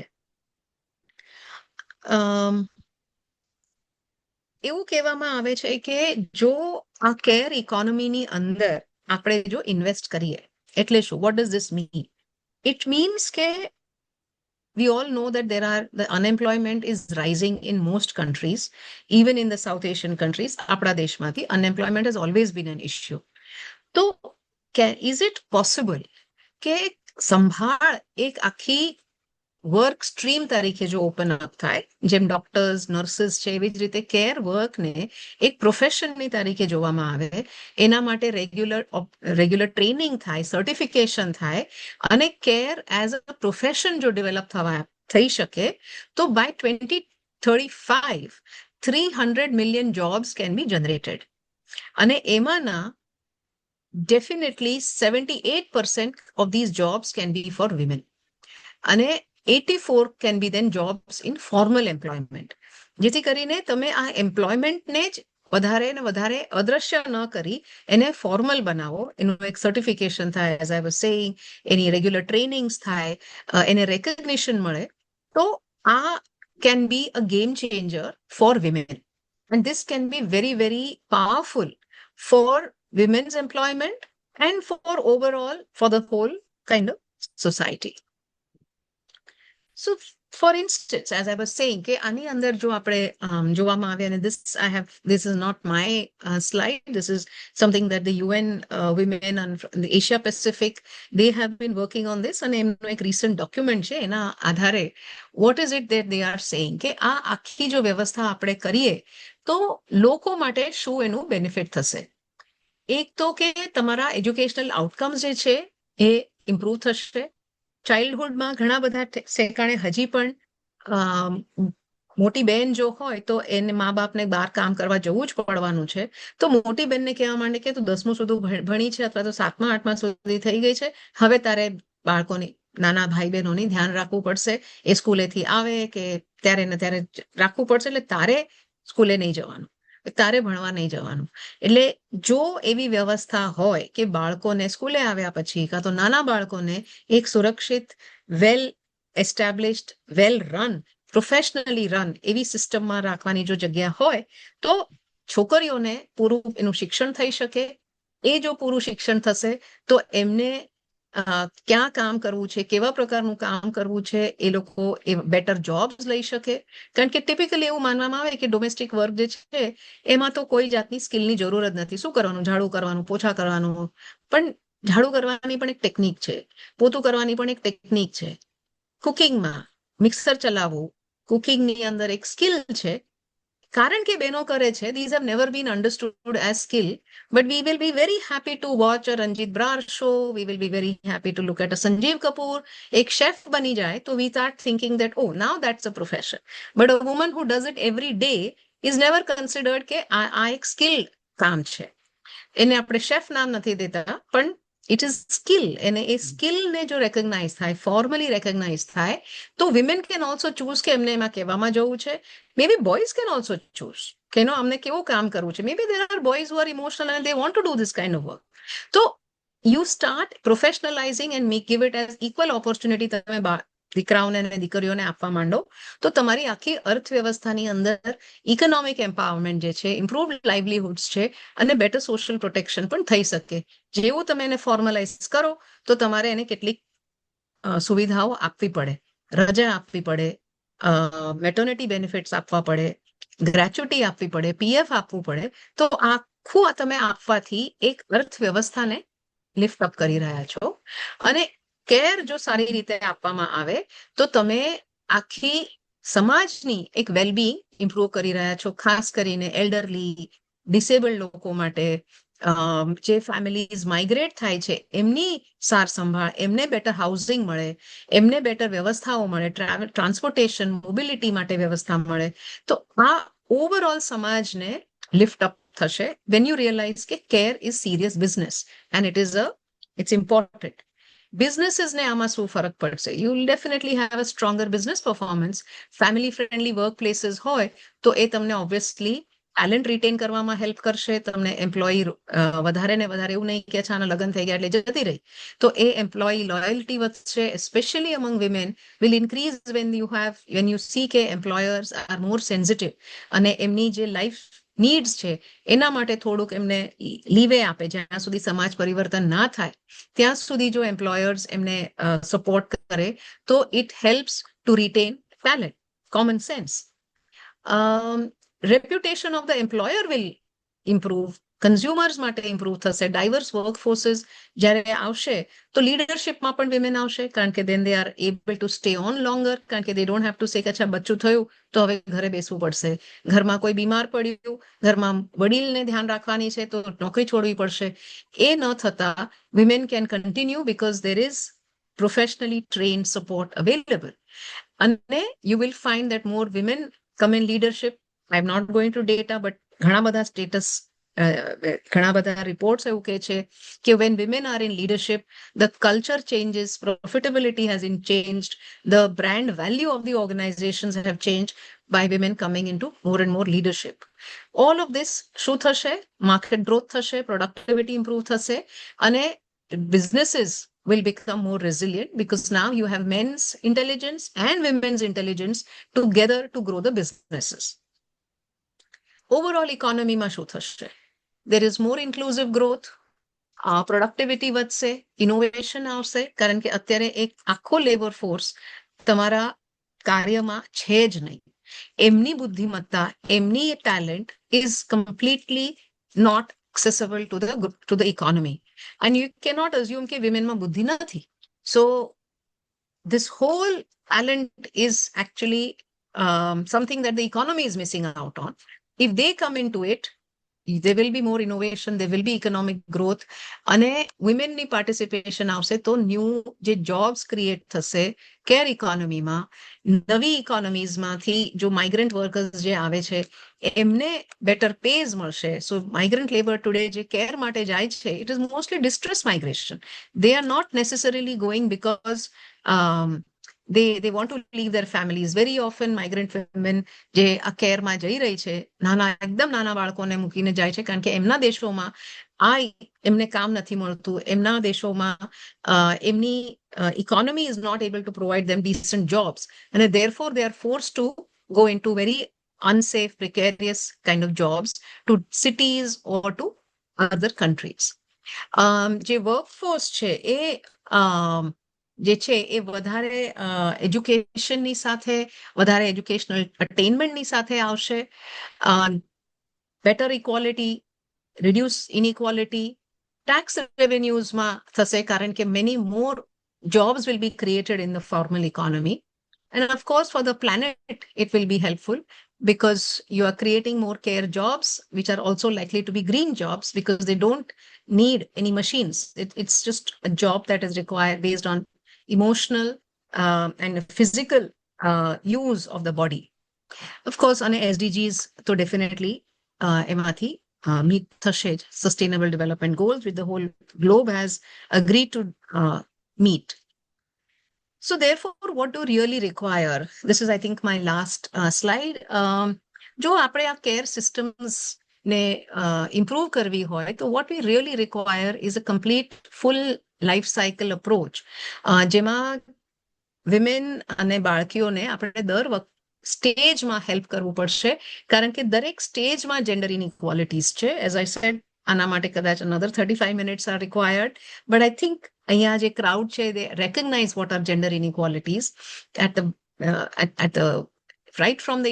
એવું કહેવામાં આવે છે કે જો આ કેર ઇકોનોમીની અંદર આપણે જો ઇન્વેસ્ટ કરીએ, એટલે શું, what does this mean? It means કે we all know that the unemployment is rising in most countries, even in the South Asian countries. આપણા દેશમાંથી unemployment has always been an issue. તો is it possible કે સંભાળ એક આખી work stream તરીકે જો ઓપન અપ થાય, જેમ ડોક્ટર્સ, નર્સિસ છે, એવી જ રીતે કેર વર્કને એક પ્રોફેશનની તરીકે જોવામાં આવે, એના માટે રેગ્યુલર ટ્રેનિંગ થાય, સર્ટિફિકેશન થાય અને કેર એઝ અ પ્રોફેશન જો ડેવલપ થઈ શકે, તો by 2035 300 million jobs can be generated. અને એમાંના definitely 78% of these jobs can be for women. અને 84 can be then jobs in formal employment. જેથી કરીને તમે આ એમ્પ્લોયમેન્ટને જ વધારે ને વધારે અદ્રશ્ય ન કરી એને ફોર્મલ બનાવો, એનું એક સર્ટિફિકેશન થાય, as I was saying, any regular trainings થાય, એને રેકગ્નિશન મળે, તો આ can be a game changer for women. And this can be very, very powerful for women's employment and for overall, for the whole kind of society. So, for instance, as I was saying, કે આની અંદર જો આપણે જોવામાં આવે, અને this is not my slide, this is something that the UN women and the Asia Pacific, they have been working on this, અને એમનો એક recent document છે, એના આધારે what is it that they are saying, કે આ આખી જો વ્યવસ્થા આપણે કરીએ તો લોકો માટે શું એનું બેનિફિટ થશે. એક તો કે તમારા એજ્યુકેશનલ આઉટકમ્સ જે છે એ ઇમ્પ્રૂવ થશે. ચાઇલ્ડહુડમાં ઘણા બધા સેકાણે હજી પણ મોટી બહેન જો હોય તો એને મા બાપને બહાર કામ કરવા જવું જ પડવાનું છે, તો મોટી બહેનને કહેવા માંડે કે તું 10મું સુધી ભણી છે અથવા તો 7મા 8મા સુધી થઈ ગઈ છે, હવે તારે બાળકોની, નાના ભાઈ બહેનોની ધ્યાન રાખવું પડશે, એ સ્કૂલેથી આવે કે ત્યારે ને ત્યારે રાખવું પડશે, એટલે તારે સ્કૂલે નહીં જવાનું, તારે ભણવા નહીં જવાનું. એટલે જો એવી વ્યવસ્થા હોય કે બાળકોને સ્કૂલે આવ્યા પછી કાં તો નાના બાળકોને એક સુરક્ષિત, વેલ એસ્ટાબ્લિશ્ડ, વેલ રન, પ્રોફેશનલી રન એવી સિસ્ટમમાં રાખવાની જો જગ્યા હોય, તો છોકરીઓને પૂરું એનું શિક્ષણ થઈ શકે. એ જો પૂરું શિક્ષણ થશે તો એમને ક્યાં કામ કરવું છે, કેવા પ્રકારનું કામ કરવું છે, એ લોકો બેટર જોબ્સ લઈ શકે. કારણ કે ટિપિકલી એવું માનવામાં આવે કે ડોમેસ્ટિક વર્ક જે છે એમાં તો કોઈ જાતની સ્કિલની જરૂર જ નથી. શું કરવાનું? ઝાડુ કરવાનું, પોછા કરવાનું. પણ ઝાડુ કરવાની પણ એક ટેકનિક છે, પોતું કરવાની પણ એક ટેકનિક છે. કુકિંગમાં મિક્સર ચલાવવું, કુકિંગની અંદર એક સ્કિલ છે. કારણ કે બહેનો કરે છે, these have never been understood as skill, but we will be very happy to watch a Ranjit Brar show, we will be very happy to look at a Sanjeev Kapoor. એક chef બની જાય તો we start thinking that, oh, now that's a profession. But a woman who does it every day is never considered કે આ એક skill કામ છે. એને આપણે શેફ નામ નથી દેતા, પણ ઇટ ઇઝ સ્કિલ. એને એ સ્કિલને જો રેકગ્નાઇઝ થાય, ફોર્મલી રેકગ્નાઇઝ થાય, તો વિમેન કેન ઓલ્સો ચૂઝ કે એમને એમાં કહેવામાં જવું છે. Maybe boys can also choose કે નો અમને કેવું કામ કરવું છે. Maybe there are boys who are emotional and they want to do this kind of work. So you start professionalizing and give it as equal opportunity. તમે દીકરાઓને અને દીકરીઓને આપવા માંડો તો તમારી આખી અર્થવ્યવસ્થાની અંદર ઇકોનોમિક એમ્પાવરમેન્ટ જે છે, ઇમ્પ્રુવડ લાઇવલીહુડ્સ છે અને બેટર સોશિયલ પ્રોટેક્શન પણ થઈ શકે. જેવું તમે એને ફોર્મલાઇઝ કરો તો તમારે એને કેટલીક સુવિધાઓ આપવી પડે, રજા આપવી પડે, મેટર્નિટી બેનિફિટ્સ આપવા પડે, ગ્રેચ્યુટી આપવી પડે, પીએફ આપવું પડે. તો આખું તમે આપવાથી એક અર્થવ્યવસ્થાને લિફ્ટ અપ કરી રહ્યા છો. અને કેર જો સારી રીતે આપવામાં આવે તો તમે આખી સમાજની એક વેલબિંગ ઇમ્પ્રુવ કરી રહ્યા છો. ખાસ કરીને એલ્ડરલી, ડિસેબલ્ડ લોકો માટે, જે ફેમિલીઝ માઇગ્રેટ થાય છે એમની સાર સંભાળ, એમને બેટર હાઉસિંગ મળે, એમને બેટર વ્યવસ્થાઓ મળે, ટ્રાન્સપોર્ટેશન, મોબિલિટી માટે વ્યવસ્થા મળે. તો આ ઓવરઓલ સમાજને લિફ્ટ અપ થશે when you realize કે care is serious business and it's important. બિઝનેસીસને આમાં શું ફરક પડશે? You will definitely have a stronger business performance. Family friendly work places હોય તો એ તમને ઓબ્વિયસલી ટેલેન્ટ રિટેન કરવામાં હેલ્પ કરશે. તમને એમ્પ્લોયી વધારે ને વધારે, એવું નહીં કે આના લગ્ન થઈ ગયા એટલે જતી રહી, તો એ એમ્પ્લોયી લોયલ્ટી વધશે. Especially અમંગ women will increase when you see કે એમ્પ્લોયર્સ આર મોર સેન્સિટિવ અને એમની જે લાઈફ નીડ્સ છે એના માટે થોડુંક એમને લીવે આપે. જ્યાં સુધી સમાજ પરિવર્તન ના થાય ત્યાં સુધી જો એમ્પ્લોયર્સ એમને સપોર્ટ કરે તો it helps to retain talent. Common sense. Reputation of the employer will improve. Consumers માટે ઇમ્પ્રુવ થશે. ડાયવર્સ વર્કફોર્સીસ જ્યારે આવશે તો લીડરશિપમાં પણ વિમેન આવશે, કારણ કે then they are able to stay on longer, કારણ કે દે ડોન્ટ હેવ ટુ સે કે અચ્છા બચ્ચું થયું તો હવે ઘરે બેસવું પડશે, ઘરમાં કોઈ બીમાર પડ્યું, ઘરમાં વડીલને ધ્યાન રાખવાની છે તો નોકરી છોડવી પડશે. એ ન થતા women can continue because there is professionally trained support available. અને you will find that more women come in leadership. I am not going to data, but ઘણા બધા સ્ટેટસ, ઘણા બધા રિપોર્ટ્સ એવું કહે છે કે when women are in leadership, the culture changes, profitability has changed, the brand value of the organizations have changed by women coming into more and more leadership. All of this શું થશે? Market growth થશે, productivity improve થશે, અને businesses will become more resilient because now you have men's intelligence and women's intelligence together to grow the businesses. Overall ઇકોનોમીમાં શું થશે? There is more inclusive growth, productivity વધશે, innovation આવશે, કારણ કે અત્યારે એક આખો લેબર ફોર્સ તમારા કાર્યમાં છે જ નહીં. એમની બુદ્ધિમત્તા, એમની talent is completely not accessible to the economy, and you cannot assume કે વિમેનમાં બુદ્ધિ નથી. So this whole talent is actually something that the economy is missing out on. If they come into it, there will be more innovation, there will be economic growth, અને womenની participation આવશે તો new જે jobs create થશે care ઇકોનોમીમાં. નવી ઇકોનોમીઝમાંથી જો migrant workers જે આવે છે એમને બેટર પેઝ મળશે. સો માઇગ્રન્ટ લેબર ટુડે જે કેર માટે જાય છે, it is mostly distress migration. They are not necessarily going because they want to leave their families. Very often migrant women જે આ કેરમાં જઈ રહી છે, એકદમ નાના બાળકોને મૂકીને જાય છે, કારણ કે એમના દેશોમાં એમને કામ નથી મળતું, એમના દેશોમાં એમની economy is not able to provide them decent jobs, and therefore they are forced to go into very unsafe, precarious kind of jobs to cities or to other countries. જે વર્કફોર્સ છે એ જે છે એ વધારે એજ્યુકેશનની સાથે, વધારે એજ્યુકેશનલ અટેનમેન્ટની સાથે આવશે. Better equality, reduce inequality, tax રેવન્યુઝમાં થશે, કારણ કે many more jobs will be created in the formal economy. And of course, for the planet, it will be helpful because you are creating more care jobs, which are also likely to be green jobs because they don't need any machines. It's just a job that is required based on emotional and physical use of the body. Of course, on SDGs, so definitely એમાંથી meet થશે જ. Sustainable Development Goals, which the whole globe has agreed to meet. So therefore, what do really require? This is, I think, my last slide. જો આપણે આ care systems ને improve કરવી હોય તો what we really require is a complete full life cycle approach, જેમાં women અને બાળકીઓને આપણે દર વખત સ્ટેજમાં હેલ્પ કરવું પડશે, કારણ કે દરેક સ્ટેજમાં જેન્ડર ઇનઇક્વાલિટીઝ છે. એઝ આઈ સેડ, આના માટે કદાચ another 35 minutes are required, but I think અહીંયા જે ક્રાઉડ છે they recognize what are gender inequalities at the right from the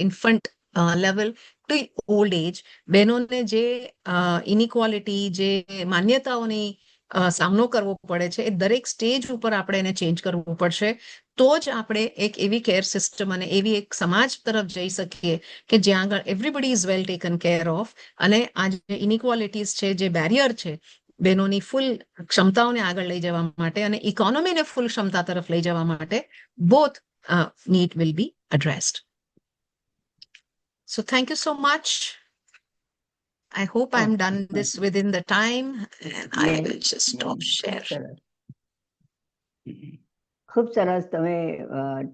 infant level to old age. બહેનોને જે ઇનઇક્વાલિટી, જે માન્યતાઓની સામનો કરવો પડે છે, એ દરેક સ્ટેજ ઉપર આપણે એને ચેન્જ કરવું પડશે. તો જ આપણે એક એવી કેર સિસ્ટમ અને એવી એક સમાજ તરફ જઈ શકીએ કે જ્યાં આગળ everybody is well taken care of, અને આ જે ઇનઇક્વાલિટીઝ છે, જે બેરિયર છે, બહેનોની ફૂલ ક્ષમતાઓને આગળ લઈ જવા માટે અને ઇકોનોમીને ફૂલ ક્ષમતા તરફ લઈ જવા માટે both need will be addressed. So thank you so much. I hope I'm done this within the time, and I will just stop share. ખૂબ સરસ. તમે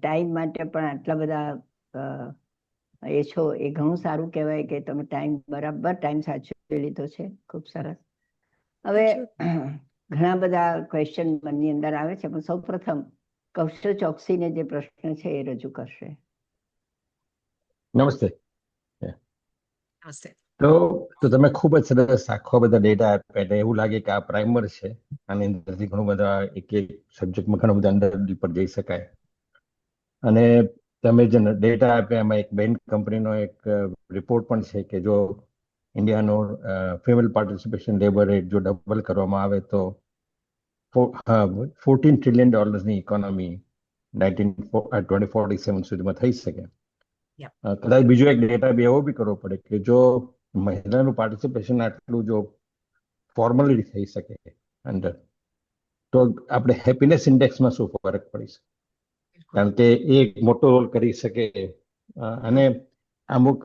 ટાઈમ માટે પણ આટલા બધા એ છો, એ ઘણું સારું કહેવાય કે તમે ટાઈમ બરાબર ટાઈમ સાચવી લીધો છે. ખૂબ સરસ. હવે ઘણા બધા ક્વેશ્ચન મનની અંદર આવે છે, પણ સૌ પ્રથમ કૌશલ ચોકસીને જે પ્રશ્ન છે એ રજૂ કરશે. નમસ્તે. નમસ્તે. તો તો તમે ખૂબ જ સરસ આખો બધા ડેટા આપ્યા એટલે એવું લાગે કે આ પ્રાઇમર છે. આની અંદરથી ઘણું બધા એક એક સબ્જેક્ટમાં ઘણું બધા અંદર પર જઈ શકાય. અને તમે જે ડેટા આપ્યા એમાં એક બેન કંપનીનો એક રિપોર્ટ પણ છે કે જો ઇન્ડિયાનો ફિમેલ પાર્ટિસિપેશન લેબર રેટ જો ડબલ કરવામાં આવે તો $14 ટ્રિલિયન ઇકોનોમી 2047 સુધીમાં થઈ શકે. Yeah. કદાચ બીજો એક ડેટા બી એવો બી કરવો પડે કે જો મહિલાનું પાર્ટિસિપેશન આટલું જો ફોર્મલી થઈ શકે અંદર, તો આપણે હેપીનેસ ઇન્ડેક્સમાં શું ફરક પડી શકે, કારણ કે એ એક મોટો રોલ કરી શકે. અને અમુક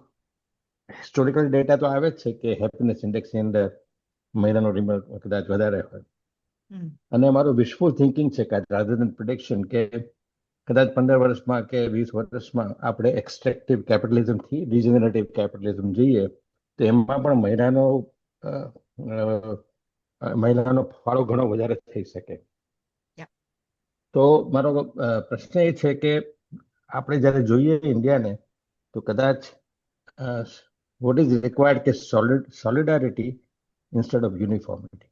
હિસ્ટોરિકલ ડેટા તો આવે જ છે કે હેપીનેસ ઇન્ડેક્સની અંદર મહિલાનો રિમલ કદાચ વધારે હોય. અને અમારું વિશફુલ થિંકિંગ છે કે રાધર દેન પ્રિડિક્શન કે કદાચ 15 વર્ષમાં કે 20 વર્ષમાં આપણે એક્સટ્રેક્ટિવ કેપિટલિઝમથી રિજનરેટિવ કેપિટલિઝમ જઈએ તો એમાં પણ મહિલાનો ફાળો ઘણો વધારે થઈ શકે. તો મારો પ્રશ્ન એ છે કે આપણે જ્યારે જોઈએ ઇન્ડિયાને તો કદાચ વોટ ઇઝ રિક્વાયર્ડ કે સોલિડારિટી ઇન્સ્ટેડ ઓફ યુનિફોર્મિટી.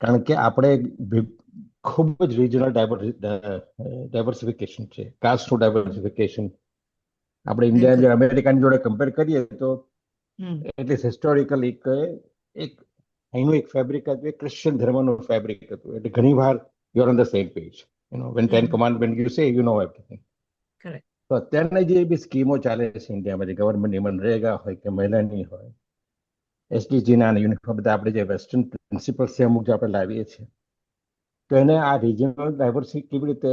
કારણ કે આપણે ખૂબ જ રિજનલ ડાયવર્સિફિકેશન છે, કાસ્ટનું ડાયવર્સિફિકેશન. આપણે ઇન્ડિયા જે અમેરિકાની જોડે કમ્પેર કરીએ તો એટલીસ્ટ હિસ્ટોરિકલી એક અહીંનું એક ફેબ્રિક હતું, એક ક્રિશ્ચિયન ધર્મનું ફેબ્રિક હતું. એટલે ઘણી વાર you are on the same page. when 10 commandment you say you know everything. Correct. તો અત્યારના જે બી સ્કીમો ચાલે છે ઇન્ડિયામાં, જે ગવર્મેન્ટની મનરેગા હોય કે મહિલાની હોય, એસડીજીના યુનિફોર્મ, બધા આપણે જે વેસ્ટર્ન પ્રિન્સિપલ્સ છે અમુક જે આપણે લાવીએ છીએ, તો એને આ રિજનલ ડાયવર્સિટી કેવી રીતે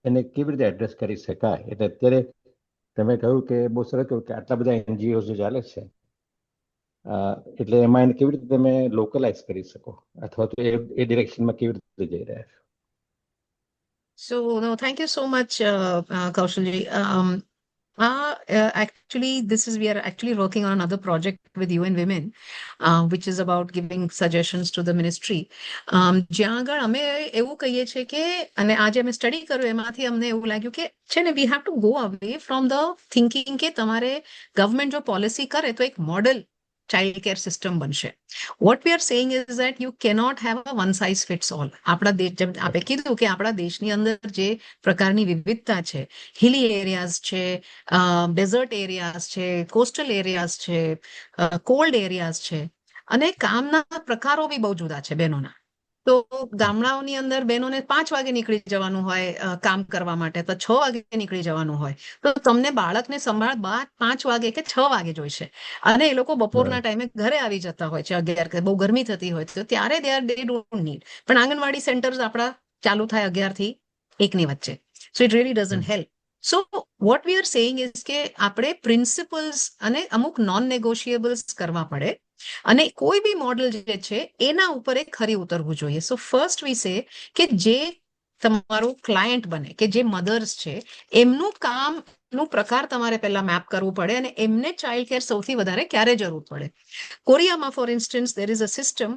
એને કેવી રીતે એડ્રેસ કરી શકાય. એટલે અત્યારે તમે કહ્યું કે બહુ સરસ કહ્યું કે આટલા બધા એનજીઓ જે ચાલે છે, એટલે એમાં એને કેવી રીતે તમે લોકલાઇઝ કરી શકો, અથવા તો એ ડિરેક્શનમાં કેવી રીતે જઈ રહ્યા છો? So, no, thank you so much, Kaushalji. Actually, we are actually working on another project with UN Women, which is about giving suggestions to the ministry. જ્યાં આગળ અમે એવું કહીએ છીએ કે, અને આજે અમે સ્ટડી કર્યું એમાંથી અમને એવું લાગ્યું કે છે ને, we have to go away from the thinking કે તમારે ગવર્મેન્ટ જો પોલિસી કરે તો એક મોડલ ચાઇલ્ડ કેર સિસ્ટમ બનશે. What we are saying is that you cannot have a one size fits all. આપણા દેશ, જેમ આપણે કીધું કે આપણા દેશની અંદર જે પ્રકારની વિવિધતા છે, હિલી એરિયાઝ છે, ડેઝર્ટ એરિયાઝ છે, કોસ્ટલ એરિયાઝ છે, કોલ્ડ એરિયાઝ છે, અને કામના પ્રકારો બી બહુ જુદા છે બહેનોના. તો ગામડાઓની અંદર બહેનોને 5 વાગે નીકળી જવાનું હોય કામ કરવા માટે, તો 6 વાગે નીકળી જવાનું હોય. તો તમને બાળકને સંભાળ 5 વાગે કે 6 વાગે જોઈશે. અને એ લોકો બપોરના ટાઈમે ઘરે આવી જતા હોય છે 11, બહુ ગરમી થતી હોય તો ત્યારે દે ડોન્ટ નીડ. પણ આંગણવાડી સેન્ટર્સ આપણા ચાલુ થાય 11 થી 1 ની વચ્ચે. So it really doesn't help. So what we are saying is કે આપણે પ્રિન્સિપલ્સ અને અમુક નોન નેગોશિયેબલ્સ કરવા પડે, અને કોઈ બી મોડલ જે છે એના ઉપર એક ખરી ઉતરવું જોઈએ. સો ફર્સ્ટ વી સે કે જે તમારું ક્લાયન્ટ બને, કે જે મધર્સ છે, એમનું કામનું પ્રકાર તમારે પહેલા મેપ કરવું પડે, અને એમને ચાઇલ્ડ કેર સૌથી વધારે ક્યારે જરૂર પડે. કોરિયામાં for instance there is a system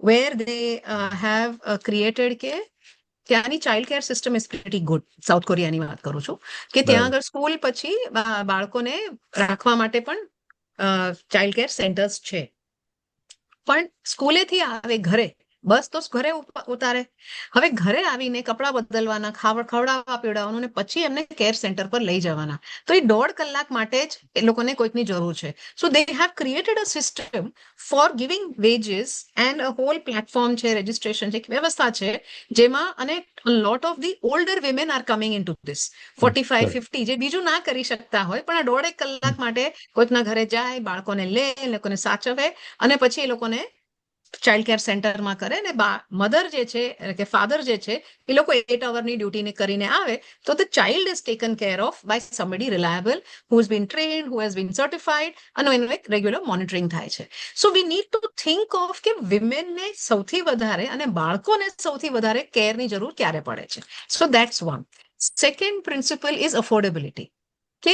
where they have created કે ત્યાંની child care system is pretty good. South કોરિયાની વાત કરું છું કે ત્યાં આગળ સ્કૂલ પછી બાળકોને રાખવા માટે પણ ચાઇલ્ડ કેર સેન્ટર્સ છે. પણ સ્કૂલેથી આવે ઘરે, બસ તો ઘરે ઉતારે. હવે ઘરે આવીને કપડાં બદલવાના, ખવડાવવા પીવડાવવાનું, અને પછી એમને કેર સેન્ટર પર લઈ જવાના. તો એ 1.5 કલાક માટે જ એ લોકોને કોઈકની જરૂર છે. So they have created a system for giving wages and a whole platform છે, રજિસ્ટ્રેશન છે, વ્યવસ્થા છે, જેમાં અને lot of the older women are coming into this 45-50, જે બીજું ના કરી શકતા હોય પણ આ 1.5 કલાક માટે કોઈકના ઘરે જાય, બાળકોને લે, એ લોકોને સાચવે, અને પછી એ લોકોને ચાઇલ્ડ કેર સેન્ટરમાં કરે. ને મધર જે છે કે ફાધર જે છે એ લોકો 8 અવરની ડ્યુટીને કરીને આવે, તો the child is taken care of by somebody reliable who is been trained, who has been certified, અને એનું એક રેગ્યુલર મોનિટરિંગ થાય છે. So we need to think of કે વિમેનને સૌથી વધારે અને બાળકોને સૌથી વધારે કેરની જરૂર ક્યારે પડે છે. સો that's one. Second principal is affordability, કે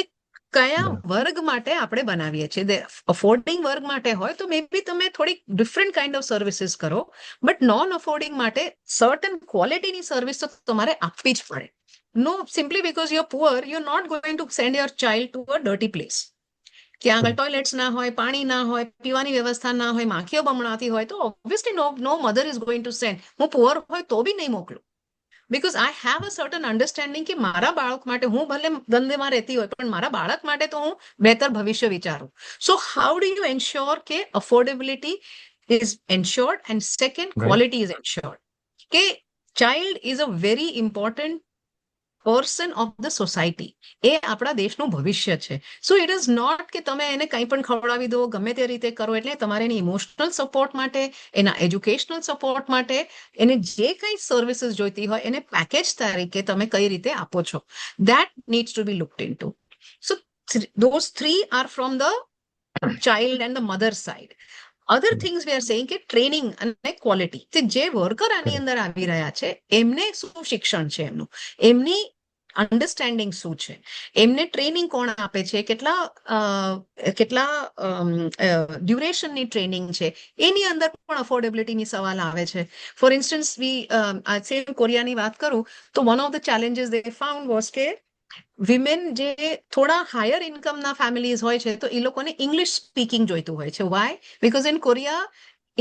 કયા વર્ગ માટે આપણે બનાવીએ છીએ. અફોર્ડિંગ વર્ગ માટે હોય તો મે બી તમે થોડીક ડિફરન્ટ કાઇન્ડ ઓફ સર્વિસીસ કરો, બટ નોન અફોર્ડિંગ માટે સર્ટન ક્વોલિટીની સર્વિસ તો તમારે આપવી જ પડે. No, simply because you are poor, you are not going to send your child to a dirty place. ત્યાં આગળ ટોયલેટ્સ ના હોય, પાણી ના હોય, પીવાની વ્યવસ્થા ના હોય, માખીઓ બમણાતી હોય, તો obviously no mother is going to send. હું પુઅર હોય તો બી નહીં મોકલું. Because I have a certain understanding કે મારા બાળક માટે, હું ભલે ધંધેમાં રહેતી હોય પણ મારા બાળક માટે તો હું બહેતર ભવિષ્ય વિચારું. So how do you ensure કે affordability is ensured and second Right. Quality is ensured. કે child is a very important person of the society. એ આપણા દેશનું ભવિષ્ય છે. સો ઇટ ઇઝ નોટ કે તમે એને કંઈ પણ ખવડાવી દો, ગમે તે રીતે કરો. એટલે તમારે એની ઇમોશનલ સપોર્ટ માટે, એના એજ્યુકેશનલ સપોર્ટ માટે, એને જે કંઈ સર્વિસીસ જોઈતી હોય એને પેકેજ તરીકે તમે કઈ રીતે આપો છો, that needs to be looked in to. So those three are from the child and the mother side. Other things we are saying કે ટ્રેનિંગ અને ક્વોલિટી. જે વર્કર આની અંદર આવી રહ્યા છે એમને શું શિક્ષણ છે, એમની અન્ડરસ્ટેન્ડિંગ શું છે, એમને ટ્રેનિંગ કોણ આપે છે, કેટલા ડ્યુરેશનની ટ્રેનિંગ છે, એની અંદર પણ અફોર્ડેબિલિટીની સવાલ આવે છે. ફોર ઇન્સ્ટન્સ સેમ કોરિયાની વાત કરું તો one of the challenges they found was કે વિમેન જે થોડા હાયર ઇન્કમના ફેમિલીઝ હોય છે તો એ લોકોને ઇંગ્લિશ સ્પીકિંગ જોઈતું હોય છે. Why? Because in Korea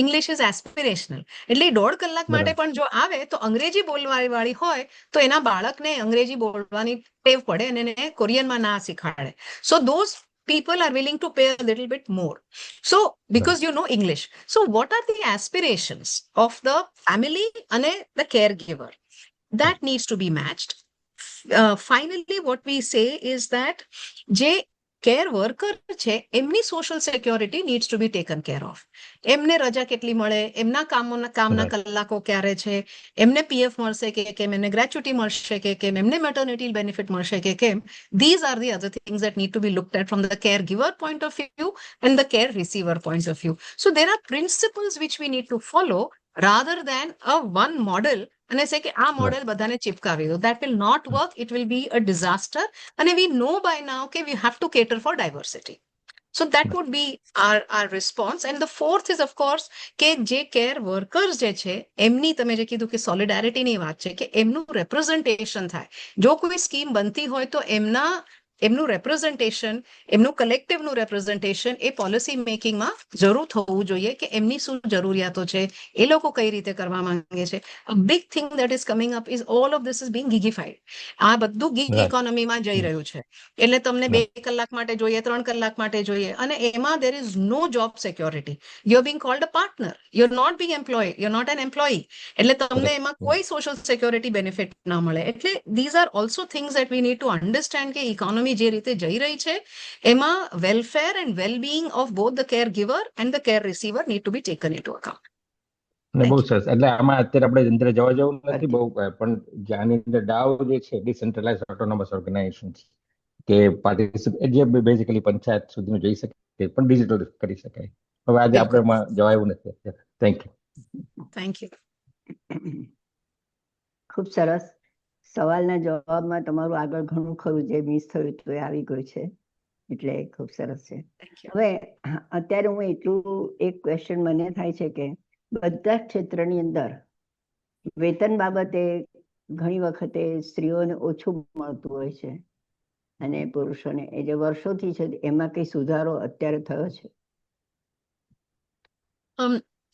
English is aspirational. એટલે 1.5 કલાક માટે બરાબર. પણ જો આવે તો અંગ્રેજી બોલવાળી હોય તો એના બાળકને અંગ્રેજી બોલવાની ટેવ પડે અને એને કોરિયનમાં ના શીખવાડે. સો those people are willing to pay a little bit more. So, because you know English. So, what are the aspirations of the family and the caregiver? That needs to be matched. Finally, what we say is that જે care worker છે એમની social security needs to be taken care of. એમને રજા કેટલી મળે, એમના કામના Right. કલાકો ક્યારે છે, એમને પીએફ મળશે કે કેમ, એમને ગ્રેચ્યુટી મળશે કે કેમ, એમને મેટર્નિટી બેનિફિટ મળશે કે કેમ. These are the other things that need to be looked at from the caregiver point of view and the care receiver point of view. So there are principles which we need to follow rather than a one model અને છે કે આ model બધાને ચિપકાવી દો. That will not work. It will be a disaster. And we know by now that we have to cater for diversity. So that would be our response. And the fourth is, of course, કે જે care workers જે છે એમની, તમે જે કીધું કે સોલિડારિટીની વાત છે, કે એમનું રેપ્રેઝન્ટેશન થાય. જો કોઈ સ્કીમ બનતી હોય તો એમનું રેપ્રેઝન્ટેશન, એમનું કલેક્ટિવનું રેપ્રેઝન્ટેશન એ પોલિસી મેકિંગમાં જરૂર થવું જોઈએ કે એમની શું જરૂરિયાતો છે, એ લોકો કઈ રીતે કરવા માંગે છે. A big thing that is coming up is all of this is being gigified. આ બધું ગીગ Right. ઇકોનોમીમાં જઈ રહ્યું છે. એટલે તમને 2 કલાક માટે જોઈએ, 3 કલાક માટે જોઈએ, અને એમાં there is no job security. You're being called a partner. You're not being employed. You're not an employee. એટલે તમને એમાં કોઈ social security benefit ના મળે. એટલે these are also things that we need to understand કે ઇકોનોમી જે રીતે જઈ રહી છે એમાં welfare and well-being of both the caregiver and the care receiver need to be taken into account. અને બહુ Thank you. સરસ. એટલે આમાં અત્યારે આપણે અંદર જવા જવું નથી બહુ, પણ જે આની અંદર ડાવ જે છે ડિસેન્ટ્રલાઇઝ ઓટોનોમસ ઓર્ગેનાઇઝેશન કે પાર્ટિસિપેટ જે બેઝિકલી પંચાયત સુધીનું જઈ શકે પણ ડિજિટલ કરી શકાય. હવે આજે આપણે એમાં જવાયું નથી. Thank you. Thank you. ખૂબ સરસ. સવાલના જવાબમાં તમારું આગળ ઘણું ખરું જે મિસ થયું હતું એ આવી ગયું છે, એટલે ખૂબ સરસ છે. Thank you. હવે અત્યારે હું એટલું એક ક્વેશ્ચન મને થાય છે કે બધા જ ક્ષેત્રની અંદર વેતન બાબતે ઘણી વખતે સ્ત્રીઓને ઓછું મળતું હોય છે અને પુરુષોને, એ જે વર્ષોથી છે એમાં કઈ સુધારો અત્યારે થયો છે?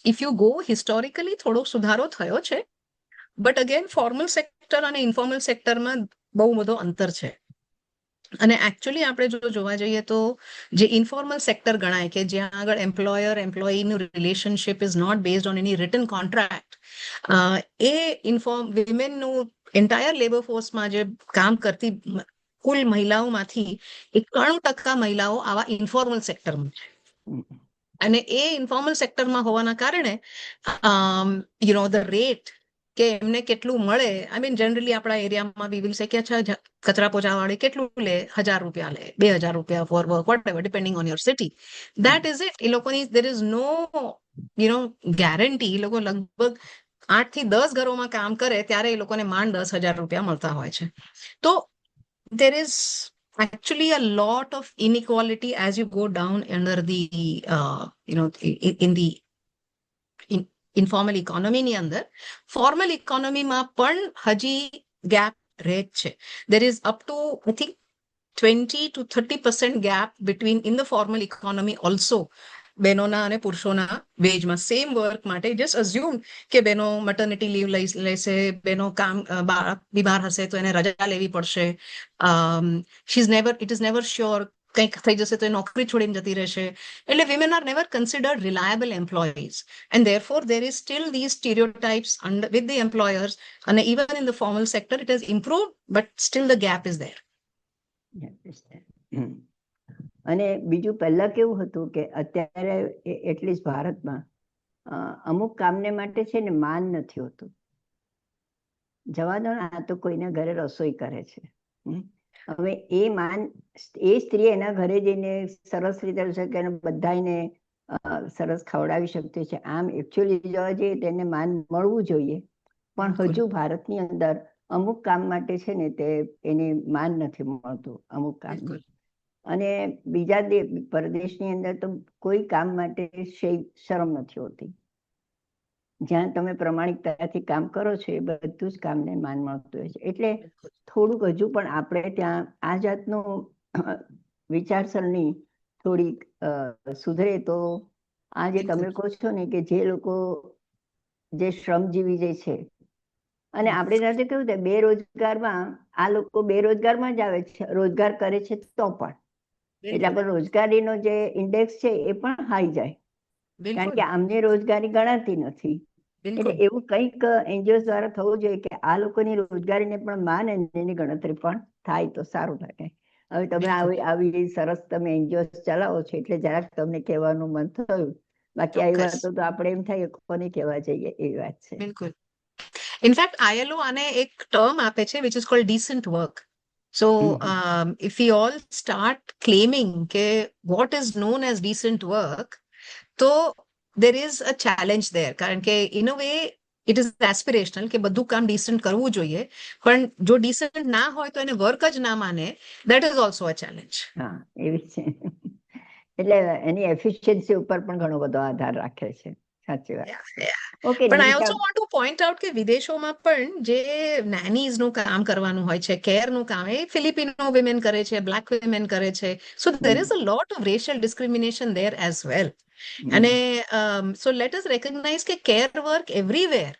If you go historically, થોડો સુધારો થયો છે, બટ અગેન ફોર્મલ સેક્ટર અને ઇન્ફોર્મલ સેક્ટરમાં બહુ બધો અંતર છે. અને એકચ્યુઅલી આપણે જો જોવા જઈએ તો જે ઇન્ફોર્મલ સેક્ટર ગણાય કે જ્યાં આગળ એમ્પ્લોયર એમ્પ્લોયીનું relationship is not based on any written contract, એ વિમેનનું એન્ટાયર લેબર ફોર્સમાં જે કામ કરતી કુલ મહિલાઓમાંથી 91% મહિલાઓ આવા ઇન્ફોર્મલ સેક્ટરમાં છે. અને એ ઇન્ફોર્મલ સેક્ટરમાં હોવાના કારણે ધ રેટ કે એમને કેટલું મળે, આઈ મીન જનરલી આપણા એરિયામાં વી વિલ સે કે અચ્છા કચરા પોચાવાળી કેટલું લે, 1000 રૂપિયા લે, 2000 રૂપિયા for work, whatever, depending on your city. That is it. એ લોકોની દેર ઇઝ નો ગેરંટી. એ લોકો લગભગ 8 થી 10 ઘરોમાં કામ કરે ત્યારે એ લોકોને માંડ 10,000 રૂપિયા મળતા હોય છે. તો there is actually a lot of inequality as you go down under the in the informal economy ની અંદર. ફોર્મલ ઇકોનોમીમાં પણ હજી ગેપ રહે છે. there is up to I think 20 to 30% gap between in the formal economy also બહેનોના અને પુરુષોના વેજમાં same work માટે just assume કે બહેનો મટર્નિટી લીવ લેશે, બહેનો બાળક બીમાર હશે તો એને રજા લેવી પડશે. ઇટ ઇઝ નેવર શ્યોર કંઈક થઈ જશે તો એ નોકરી છોડીને જતી રહેશે. એટલે women are never considered reliable employees and therefore there is still these stereotypes with the employers, અને even in the formal sector it has improved but still the gap is there. અને બીજું પહેલા કેવું હતું કે અત્યારે એટલીસ્ટ ભારતમાં અમુક કામને માટે છે ને માન નથી હોતું. જવા દો ને, આ તો કોઈના ઘરે રસોઈ કરે છે. હવે એ માન એ સ્ત્રી એના ઘરે જઈને સરસ રીતે રસોઈ કરીને બધાને સરસ ખવડાવી શકતી છે. આમ એકચ્યુઅલી જોવા જઈએ તેને માન મળવું જોઈએ, પણ હજુ ભારતની અંદર અમુક કામ માટે છે ને તે એને માન નથી મળતું અમુક કામ. અને બીજા પરદેશની અંદર તો કોઈ કામ માટે શરમ નથી હોતી. જ્યાં તમે પ્રમાણિકતાથી કામ કરો છો એ બધું જ કામને માન મળતું હોય છે. એટલે થોડુંક હજુ પણ આપણે ત્યાં આ જાતનું વિચારસરણી થોડીક સુધરે તો આ જે તમે કહો છો ને કે જે લોકો જે શ્રમજીવી જે છે, અને આપણે સાથે કેવું થાય બેરોજગારમાં આ લોકો બેરોજગારમાં જ આવે છે, રોજગાર કરે છે તો પણ એટલે આપણે રોજગારીનો જે ઇન્ડેક્સ છે એ પણ હાઈ જાય, કારણ કે આમને રોજગારી ગણાતી નથી. એટલે એવું કંઈક એનજીઓ દ્વારા થવું જોઈએ કે આ લોકોની રોજગારીને પણ માન અને એની ગણતરી પણ થાય તો સારું લાગે. હવે તમે આવી સરસ તમે એનજીઓ ચલાવો છો એટલે જરાક તમને કહેવાનું મન થયું. બાકી આવી વાતો તો આપણે એમ થાય કોને કહેવા જઈએ એવી વાત છે. બિલકુલ. ઇનફેક્ટ ILO આને એક ટર્મ આપે છે which is called decent work. So if we all start claiming કે what is known as decent work, તો there is a challenge there, કારણ કે in a way it is aspirational કે બધું કામ decent કરવું જોઈએ, પણ જો decent ના હોય તો એને વર્ક જ ના માને, that is also a challenge. હા, એવી છે. એટલે એની એફિશિયન્સી ઉપર પણ ઘણો બધો આધાર રાખે છે. સાચી વાત. ઓકે. પણ I also want to point out કે વિદેશોમાં પણ જે નેનીઝનું કામ કરવાનું હોય છે, કેરનું કામ, એ ફિલિપિનો વિમેન કરે છે, બ્લેક વિમેન કરે છે. So there is a lot of racial discrimination there as well. અને so let us recognize કે care work everywhere.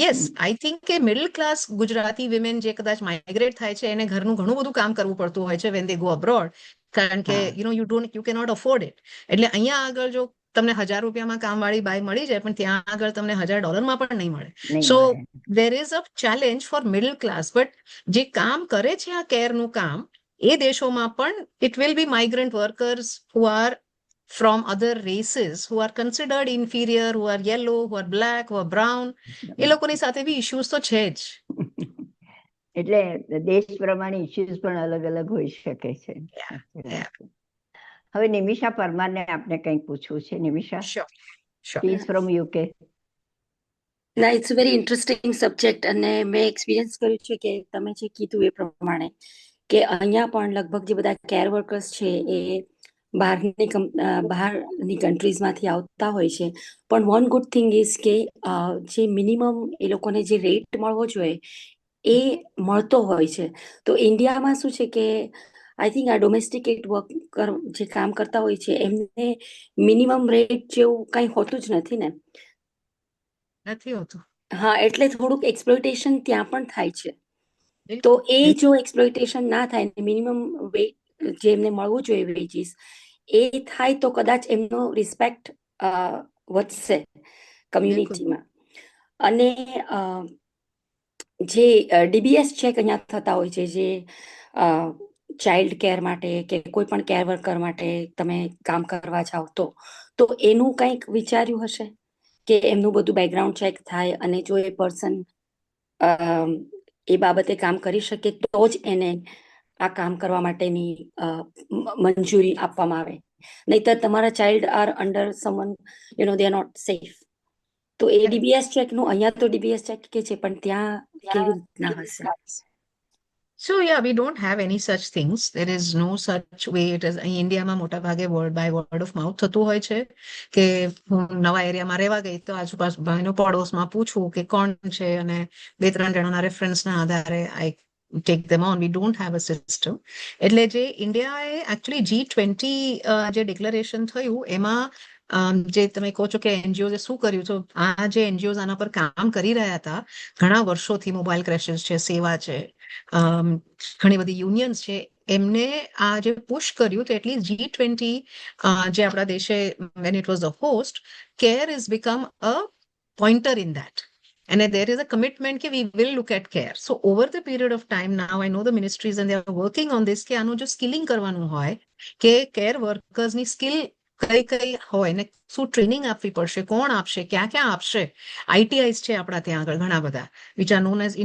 Yes, I think કે મિડલ ક્લાસ ગુજરાતી વિમેન જે કદાચ માઇગ્રેટ થાય છે એને ઘરનું ઘણું બધું કામ કરવું પડતું હોય છે when they go abroad, કારણ કે you cannot afford it. એટલે અહીંયા આગળ જો તમને 1000 રૂપિયામાં કામવાળી બાઈ મળી જાય, પણ ત્યાં આગળ તમને $1000 પણ નહીં મળે. So there is a challenge for middle class, but જે કામ કરે છે આ કેરનું કામ એ દેશોમાં પણ it will be migrant workers who are from other races, who are considered inferior, who are yellow, who are black, who are brown. એ લોકોની સાથે બી ઇશ્યુઝ તો છે જ. એટલે દેશ પ્રમાણે ઇશ્યુઝ પણ અલગ અલગ હોઈ શકે છે. હવે નિમિષા પરમારને આપણે કંઈક પૂછવું છે. Nimisha, please from UK. ના, it's a very interesting subject, અને મેં એક્સપિરિયન્સ કર્યું છે કે તમે જે કીધું એ પ્રમાણે કે અહીંયા પણ લગભગ જે બધા કેર વર્કર્સ છે એ બહારની કન્ટ્રીઝમાંથી આવતા હોય છે. પણ વન ગુડ થિંગ ઇઝ કે જે મિનિમમ એ લોકોને જે રેટ મળવો જોઈએ એ મળતો હોય છે. તો ઇન્ડિયામાં શું છે કે આઈ થિંક આ ડોમેસ્ટિકેટ વર્કર જે કામ કરતા હોય છે એમને મિનિમમ રેટ જેવું કંઈ હોતું જ નથી ને. નથી હોતું. હા, એટલે થોડુંક એક્સપ્લોઇટેશન ત્યાં પણ થાય છે. તો એ જો એક્સપ્લોઇટેશન ના થાય, મિનિમમ વેટ જે એમને મળવું જોઈએ વેજીસ એ થાય તો કદાચ એમનો રિસ્પેક્ટ વધશે કમ્યુનિટીમાં. અને જે DBS ચેક અહીંયા થતા હોય છે, જે ચાઇલ્ડ કેર માટે કે કોઈ પણ કેર વર્કર માટે તમે કામ કરવા જાઓ તો એનું કંઈક વિચાર્યું હશે કે એમનું બધું બેકગ્રાઉન્ડ ચેક થાય, અને જો એ પર્સન એ બાબતે કામ કરી શકે તો જ એને આ કામ કરવા માટેની મંજૂરી આપવામાં આવે. નહીતર તમારા child are under someone they are not safe. તો એ DBS ચેકનું અહીંયા તો DBS ચેક કે છે, પણ ત્યાં કેવી રીતના હશે? So yeah, we don't have any such things. There is no such way. It is ઇન્ડિયામાં મોટા ભાગે word by word of mouth થતું હોય છે કે હું નવા એરિયામાં રહેવા ગઈ તો આજુબાજુ પડોશમાં પૂછું કે કોણ છે, અને 2-3 જણાના રેફરન્સના આધારે આઈ take them on. We don't have a system. એટલે જે ઇન્ડિયાએ એકચ્યુઅલી G20 જે ડિક્લેરેશન થયું એમાં જે તમે કહો છો કે એનજીઓ શું કર્યું તો આ જે એનજીઓ આના પર કામ કરી રહ્યા હતા ઘણા વર્ષોથી, મોબાઈલ ક્રેશિસ છે, સેવા છે, ઘણી બધી યુનિયન્સ છે, એમને આ જે પુશ કર્યું તો એટલીસ્ટ G20 જે આપણા દેશે when it was the host, care is become a pointer in that. And there is a commitment that we will look at care. So over the period of time now, I know the ministries and they are working on this, કે આનું જો skilling કરવાનું હોય, કે care વર્કર્સની skill કઈ કઈ હોય ને શું ટ્રેનિંગ આપવી પડશે, કોણ આપશે, ક્યાં ક્યાં આપશે. ITIs છે આપણા ત્યાં આગળ ઘણા બધા, which are known as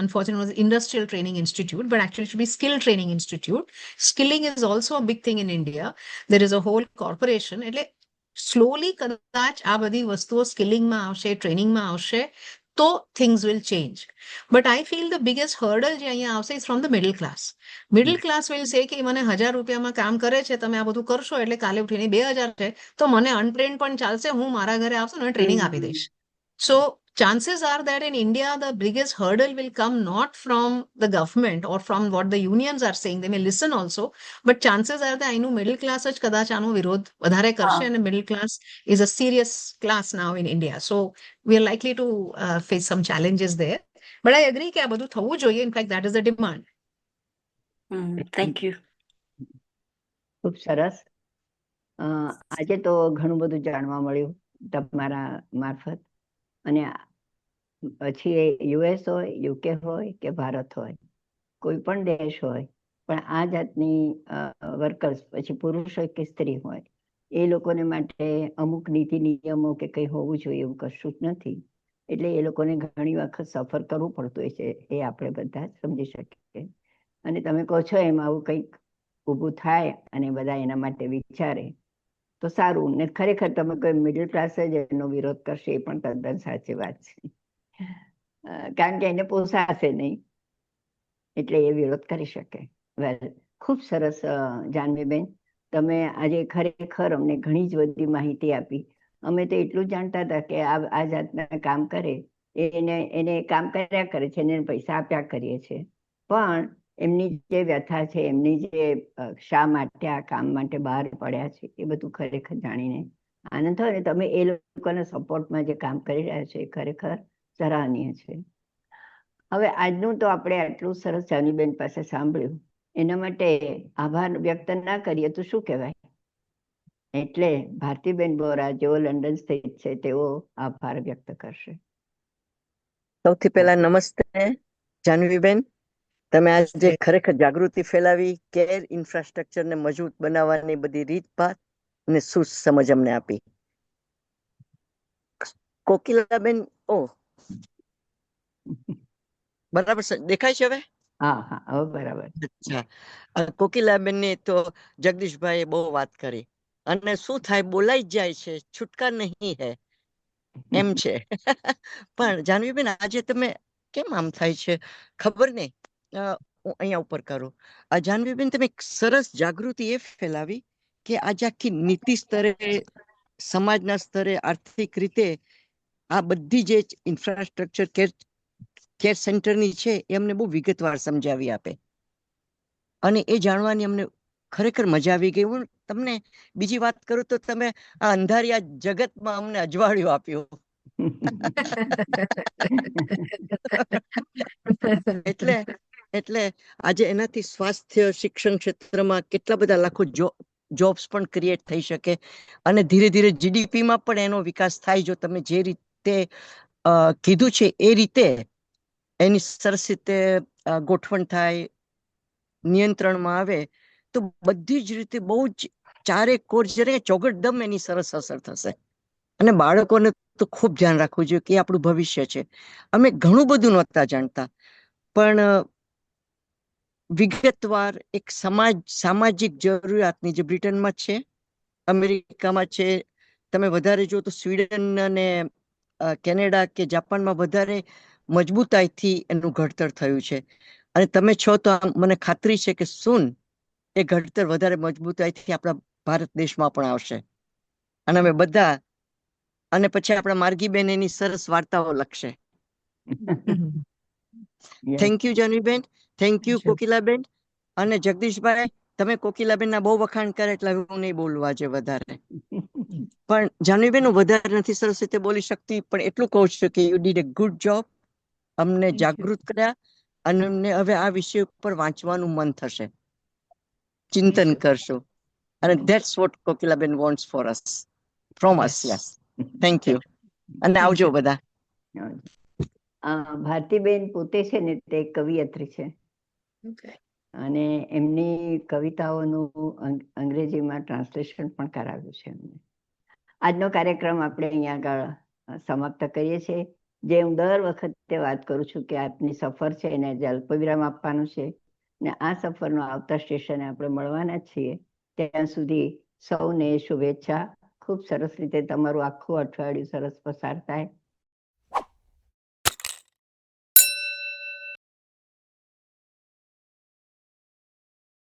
unfortunately Industrial Training Institute, but actually it should be Skill Training Institute. Skilling is also a big thing in India. There is a whole corporation. એટલે સ્લોલી કદાચ આ બધી વસ્તુઓ સ્કિલિંગમાં આવશે, ટ્રેનિંગમાં આવશે, તો things will change. But I feel the biggest hurdle જે અહીંયા આવશે is from the middle class. Middle class will say કે મને 1000 રૂપિયામાં કામ કરે છે, તમે આ બધું કરશો એટલે કાલે ઉઠીને 2000 છે, તો મને અનટ્રેન પણ ચાલશે, હું મારા ઘરે આવશે ને ટ્રેનિંગ આપી દઈશ. So chances are that in India, the biggest hurdle will come not from the government or from what the unions are saying. They may listen also, but chances are that I know middle class જ કદાચ આનો વિરોધ વધારે કરશે, and middle class is a serious class now in India. So we are likely to face some challenges there. But I agree કે આ બધું થવું જોઈએ. In fact, that is the demand. Thank you. ખૂબ સરસ. આજે તો ઘણું બધું જાણવા મળ્યું તમારા મારફત. અને પછી US હોય, UK હોય કે ભારત હોય, કોઈ પણ દેશ હોય, પણ આ જાતની વર્કર્સ, પછી પુરુષ હોય કે સ્ત્રી હોય, એ લોકોને માટે અમુક નીતિ નિયમો કે કંઈ હોવું જોઈએ એવું કશું જ નથી. એટલે એ લોકોને ઘણી વખત સફર કરવું પડતું હોય છે, એ આપણે બધા સમજી શકીએ. અને તમે કહો છો એમ આવું કંઈક ઊભું થાય અને બધા એના માટે વિચારે તો સારું. ને ખરેખર તમે કોઈ મિડલ ક્લાસ જ એનો વિરોધ કરશે એ પણ તદ્દન સાચી વાત છે, કારણ કે એને પોસાશે નહીં એટલે એ વિરોધ કરી શકે. વેલ, ખૂબ સરસ જાહ્નવીબેન, તમે આજે ખરેખર અમને ઘણી જ બધી માહિતી આપી. અમે તો એટલું જ જાણતા હતા કે આ જાતના કામ કરે એને કામ કર્યા કરે છે, એને પૈસા આપ્યા કરીએ છીએ, પણ એમની જે વ્યથા છે, એમની જે શા માટે આ કામ માટે બહાર પડ્યા છે, એ બધું ખરેખર જાણીને આનંદ થયો. ને તમે એ લોકોના સપોર્ટમાં જે કામ કરી રહ્યા છો એ ખરેખર સરાહનીય છે. હવે આજનું તો આપણે આટલું સરસ જાહ્નવીબેન પાસે સાંભળ્યું, એના માટે આભાર વ્યક્ત ના કરીએ તો શું કહેવાય. એટલે ભારતીબેન બોરા જેઓ લંડન સ્થિત છે તેઓ આભાર વ્યક્ત કરશે. સૌથી પહેલા નમસ્તે જાહ્નવીબેન, તમે આજે ખરેખર જાગૃતિ ફેલાવી, કેર ઇન્ફ્રાસ્ટ્રક્ચર ને મજબૂત બનાવવાની બધી રીતભાત અને શું સમજ અમને આપી. કોકિલાબેન, બરાબર દેખાય છે હવે? હા હા, હવે બરાબર. અચ્છા, કોકિલાબેન ને તો જગદીશભાઈ બહુ વાત કરી, અને શું થાય, બોલાઈ જ જાય છે, છુટકા નહીં હે એમ છે. પણ જાહ્નવીબેન, આજે તમે કેમ આમ થાય છે ખબર નહીં, હું અહીંયા ઉપર કરું. જાહ્નવીબેન, તમે સરસ જાગૃતિ એ ફેલાવી કે આજે આખી નીતિ સ્તરે, સમાજના સ્તરે, આર્થિક રીતે આ બધી જે ઇન્ફ્રાસ્ટ્રક્ચર કેર સેન્ટરની છે એ અમને બહુ વિગતવાર સમજાવી આપે, અને એ જાણવાની અમને ખરેખર મજા આવી ગઈ. હું તમને બીજી વાત કરું તો તમે આ અંધારિયા જગતમાં અમને અજવાળ્યું આપ્યું. એટલે આજે એનાથી સ્વાસ્થ્ય, શિક્ષણ ક્ષેત્રમાં કેટલા બધા લાખો જોબ્સ પણ ક્રિએટ થઈ શકે, અને ધીરે ધીરે GDPમાં પણ એનો વિકાસ થાય. જો તમે જે રીતે કીધું છે એ રીતે એની સરસ રીતે ગોઠવણ થાય, નિયંત્રણમાં આવે, તો બધી જ રીતે બહુ જ ચારે કોર ચોગડદમ એની સરસ અસર થશે. અને બાળકોને તો ખૂબ ધ્યાન રાખવું જોઈએ કે આપણું ભવિષ્ય છે. અમે ઘણું બધું નહોતા જાણતા, પણ વિગતવાર એક સામાજિક જરૂરિયાતની જે બ્રિટનમાં છે, અમેરિકામાં છે, તમે વધારે જો તો સ્વીડન અને કેનેડા કે જાપાનમાં વધારે મજબૂતાઈથી એનું ઘડતર થયું છે. અને તમે છો તો મને ખાતરી છે કે સૂન એ ઘડતર વધારે મજબૂતાઈથી આપણા ભારત દેશમાં પણ આવશે. અને અમે બધા, અને પછી આપણા માર્ગીબેન એની સરસ વાર્તાઓ લખશે. Thank you Jahnviben. Thank you Thank you. Kokilaben. અને જગદીશભાઈ, તમે કોકિલાબેનના બહુ વખાણ કરે એટલે હવે હું નહીં બોલવા આજે વધારે. પણ જાનવીબેન, હું વધારે નથી સરસ રીતે બોલી શકતી, પણ એટલું કહું છું કે you did A good job. અમને Thank you. જાગૃત કર્યા અને અમને હવે આ વિષય ઉપર વાંચવાનું મન થશે, Thank ચિંતન you. કરશું. અને that's vote Kokilaben wants for us, from us. Yes, thank you. અને Thank આવજો you. બધા. ભારતીબેન પોતે છે ને તે કવિયત્રી છે Okay. અને એમની કવિતાઓનું અંગ્રેજીમાં ટ્રાન્સલેશન પણ કરાવ્યું છે એમને. આજનો કાર્યક્રમ આપણે અહીંયા આગળ સમાપ્ત કરીએ છીએ. જે હું દર વખતે વાત કરું છું કે આપની સફર છે એને જે અલ્પવિરામ આપવાનું છે ને આ સફરનો આવતા સ્ટેશને આપણે મળવાના જ છીએ. ત્યાં સુધી સૌને શુભેચ્છા. ખૂબ સરસ રીતે તમારું આખું અઠવાડિયું સરસ પસાર થાય